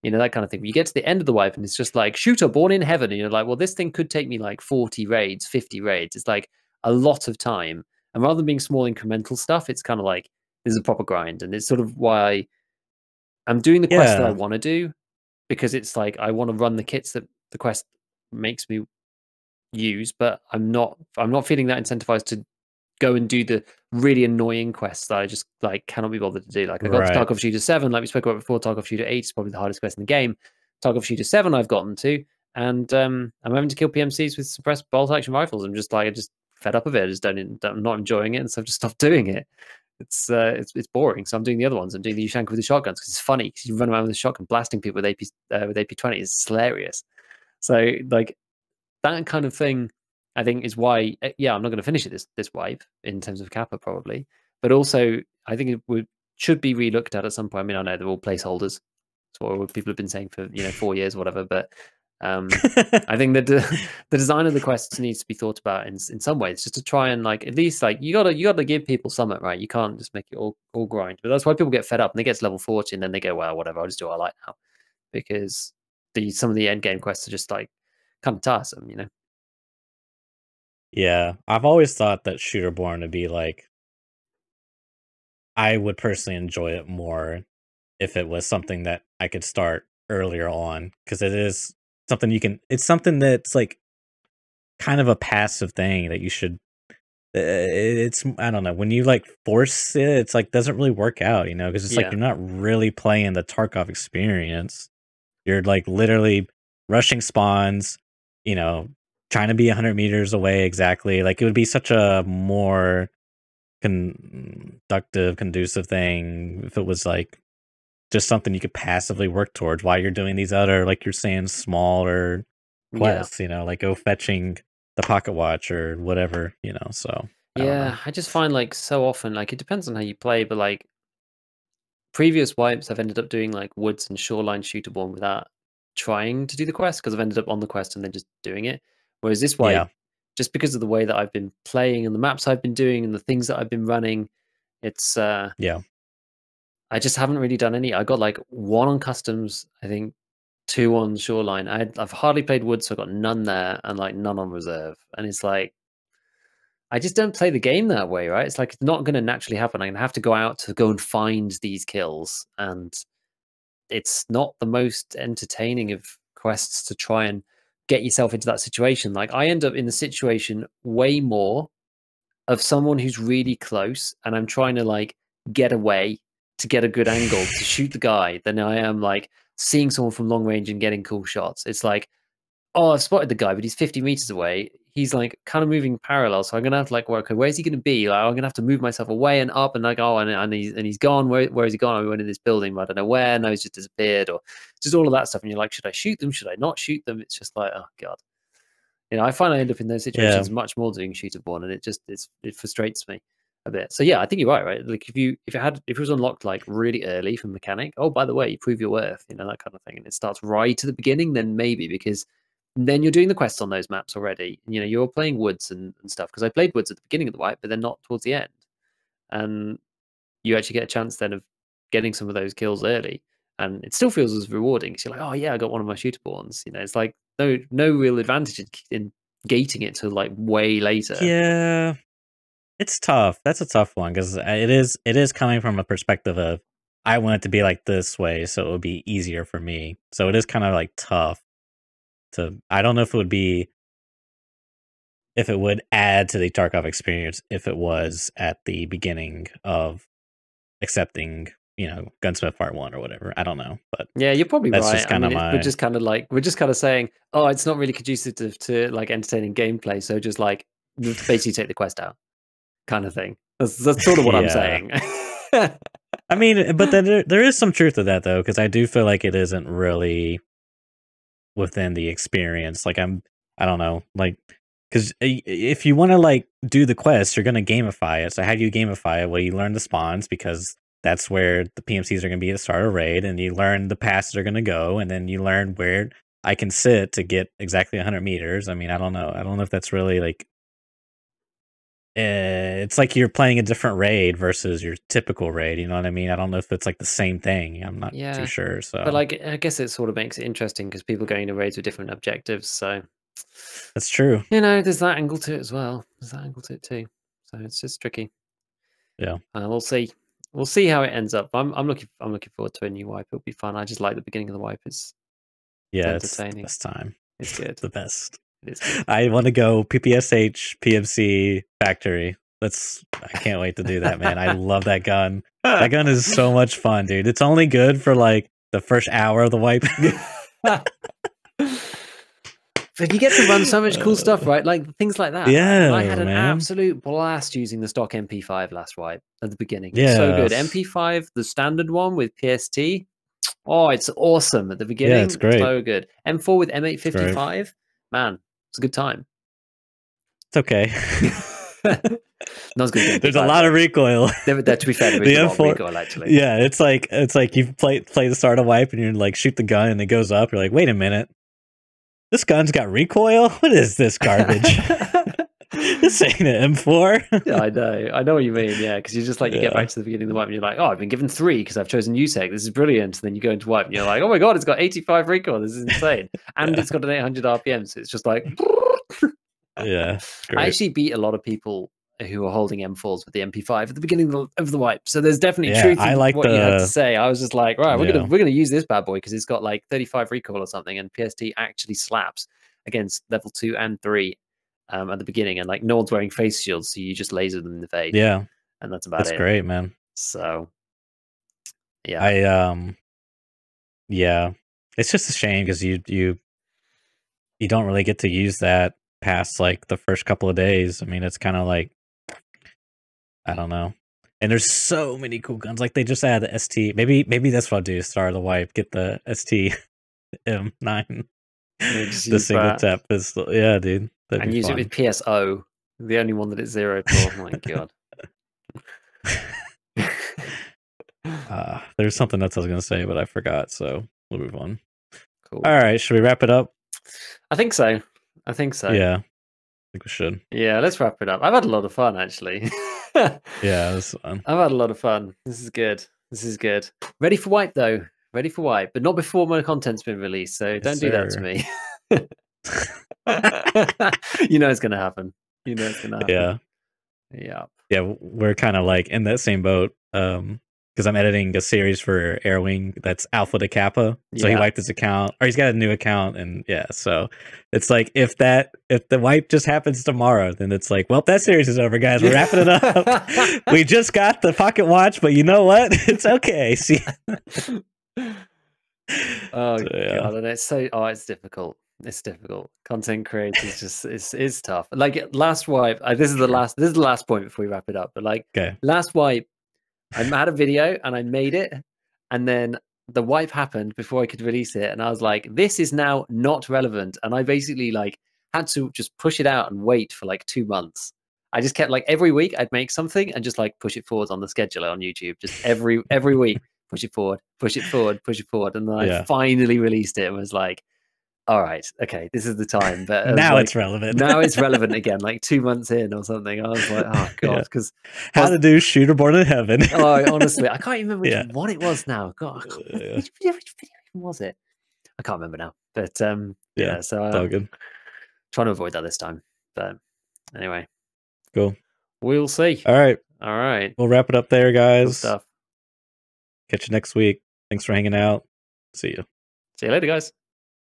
That kind of thing. But you get to the end of the wipe and it's just like shooter born in heaven. And you're like, well, this thing could take me like 40 raids, 50 raids. It's like a lot of time. And rather than being small incremental stuff, it's kind of like this is a proper grind. And it's sort of why I'm doing the quest that I yeah, want to do, because it's like I want to run the kits that the quest makes me use, but I'm not feeling that incentivized to go and do the really annoying quests that I just like cannot be bothered to do. Like I got to right. Tarkov Shooter 7, like we spoke about before. Tarkov Shooter 8 is probably the hardest quest in the game. Tarkov Shooter 7 I've gotten to, and I'm having to kill PMCs with suppressed bolt action rifles. I'm just like I just fed up of it. I just I'm not enjoying it, and so I've just stopped doing it. It's boring. So I'm doing the other ones. I'm doing the Ushanka with the shotguns because it's funny because you run around with a shotgun blasting people with AP 20. It's hilarious. So like that kind of thing, I think is why, yeah, I'm not going to finish it this wipe in terms of Kappa probably, but also I think should be relooked at some point. I mean, I know they're all placeholders. That's what people have been saying for 4 years, or whatever. But I think that the design of the quests needs to be thought about in some ways, just to try and like at least like you gotta give people something, right? You can't just make it all grind. But that's why people get fed up and they get to level 40 and then they go, well, whatever, I'll just do what I like now, because some of the end game quests are just like kind of tiresome. Yeah, I've always thought that Shooterborn would be like, I would personally enjoy it more if it was something that I could start earlier on, because it is something it's something that's like kind of a passive thing that you should. It's I don't know, when you like force it, it's like doesn't really work out, because it's like Yeah. you're not really playing the Tarkov experience. You're like literally rushing spawns, trying to be 100 meters away exactly. Like it would be such a more conducive thing if it was like just something you could passively work towards while you're doing these other, like you're saying, smaller Yeah. quests, like go fetching the pocket watch or whatever, so I don't know. Yeah. I just find like so often, like it depends on how you play, but like previous wipes, I've ended up doing like woods and shoreline shooterborn without trying to do the quest because I've ended up on the quest and then just doing it. Whereas this wipe, Yeah. just because of the way that I've been playing and the maps I've been doing and the things that I've been running, it's Yeah. I just haven't really done any. I got like 1 on customs, I think 2 on shoreline. I've hardly played woods, so I got none there and like none on reserve. And it's like I just don't play the game that way, right? It's like it's not going to naturally happen. I'm going to have to go out to go and find these kills, and it's not the most entertaining of quests to try and get yourself into that situation. Like I end up in the situation way more of someone who's really close, and I'm trying to like get away to get a good angle to shoot the guy than I am like seeing someone from long range and getting cool shots. It's like, oh, I've spotted the guy, but he's 50 meters away. He's like kind of moving parallel, so I'm gonna have to like work. Okay, where's he gonna be? Like, I'm gonna have to move myself away and up, and like, oh, and he's gone. Where is he gone? I went in this building, but I don't know where. No, he's just disappeared, or just all of that stuff. And you're like, should I shoot them? Should I not shoot them? It's just like, oh god. I find I end up in those Yeah. situations much more doing shooterborn, and it frustrates me a bit. So yeah, I think you're right, right? Like if it was unlocked like really early from mechanic, oh by the way, you prove your worth, that kind of thing, and it starts right at the beginning, then maybe because then you're doing the quests on those maps already. You're playing woods and stuff. Because I played woods at the beginning of the wipe, but then not towards the end, and you actually get a chance then of getting some of those kills early, and it still feels as rewarding. Because you're like, oh yeah, I got one of my shooterborns. It's like no real advantage in gating it to like way later. Yeah, it's tough. That's a tough one because it is coming from a perspective of I want it to be like this way, so it would be easier for me. So it is kind of like tough to. I don't know if it would add to the Tarkov experience if it was at the beginning of accepting, Gunsmith Part 1 or whatever. I don't know, but yeah, you're probably that's right. just kind of we're just kind of saying, oh, it's not really conducive to like entertaining gameplay, so just like basically take the quest out, kind of thing. That's sort of what I'm saying. I mean, but then there is some truth to that though, because I do feel like it isn't really within the experience. Like I don't know, like because if you want to like do the quest, you're gonna gamify it. So how do you gamify it? Well, you learn the spawns because that's where the PMCs are gonna be to start a raid, and you learn the passes are gonna go, and then you learn where I can sit to get exactly 100 meters. I mean, I don't know. I don't know if that's really like. It's like you're playing a different raid versus your typical raid. You know what I mean? I don't know if it's like the same thing. I'm not too sure. So, but like, I guess it sort of makes it interesting because people going to raids with different objectives. So that's true. There's that angle to it as well. There's that angle to it too. So it's just tricky. Yeah, we'll see. We'll see how it ends up. I'm looking forward to a new wipe. It'll be fun. I just like the beginning of the wipe. It's entertaining. It's the best time. It's good. The best. It is good. I want to go PPSH PMC factory. I can't wait to do that, man. I love that gun. That gun is so much fun, dude. It's only good for like the first hour of the wipe. But you get to run so much cool stuff, right? Like things like that. Yeah, I had an absolute blast using the stock MP5 last wipe at the beginning. Yeah, so good. MP5, the standard one with PST. Oh, it's awesome at the beginning. Yeah, it's great. So good. M4 with M855. Man, it's a good time. It's okay. Not as good. There's a lot of recoil. To be fair, there is a lot of recoil actually. Yeah, it's like you play the start of wipe and you're like shoot the gun and it goes up. You're like, wait a minute, this gun's got recoil. What is this garbage? This ain't an M4. Yeah, I know what you mean. Yeah, because you're just like you get back to the beginning of the wipe and you're like, oh, I've been given 3 because I've chosen USEC. This is brilliant. And then you go into wipe and you're like, oh my god, it's got 85 recoil. This is insane, and it's got an 800 RPM. So it's just like, yeah. I actually beat a lot of people who are holding M4s with the MP5 at the beginning of the wipe. So there's definitely truth in what you had to say. I was just like, right, we're gonna use this bad boy because it's got like 35 recoil or something, and PST actually slaps against level 2 and 3 at the beginning, and like no one's wearing face shields, so you just laser them in the face. Yeah, and that's about it. That's great, man. So yeah, it's just a shame because you don't really get to use that past like the first couple of days. I mean, it's kind of like, I don't know. And there's so many cool guns. Like they just added the ST. Maybe that's what I'll do. Start the wipe, get the ST M9, the single tap pistol. Yeah, dude. And use it with PSO. The only one that it's 0 for. Oh my god. There's something else I was gonna say, but I forgot. So we'll move on. Cool. All right, should we wrap it up? I think so. Yeah, I think we should. Yeah, let's wrap it up. I've had a lot of fun, actually. Yeah, this is fun. I've had a lot of fun. This is good. This is good. Ready for wipe, though. Ready for wipe, but not before my content's been released. So don't do that to me. You know it's going to happen. You know it's going to happen. Yeah, we're kind of like in that same boat. Because I'm editing a series for Airwing that's Alpha to Kappa. So he wiped his account, or he's got a new account, and so it's like if the wipe just happens tomorrow, then it's like, well, that series is over, guys. We're wrapping it up. We just got the pocket watch, but you know what? It's okay. See. God, and it's difficult. It's difficult. Content creators just it's tough. Like last wipe, this is the last point before we wrap it up. But like last wipe, I had a video and I made it, and then the wipe happened before I could release it, and I was like, this is now not relevant, and I basically like had to just push it out and wait for like 2 months. I just kept like every week I'd make something and just like push it forward on the scheduler on YouTube, just every week push it forward, and then I finally released it and was like, all right, okay, this is the time. But now it's relevant. Now it's relevant again, like 2 months in or something. I was like, oh god, because how to do shooter born in heaven. Oh, honestly, I can't even remember which one it was now. God, which video was it? I can't remember now. But yeah, so it's all good. Trying to avoid that this time. But anyway, Cool. We'll see. All right. All right. We'll wrap it up there, guys. Cool stuff. Catch you next week. Thanks for hanging out. See you. See you later, guys.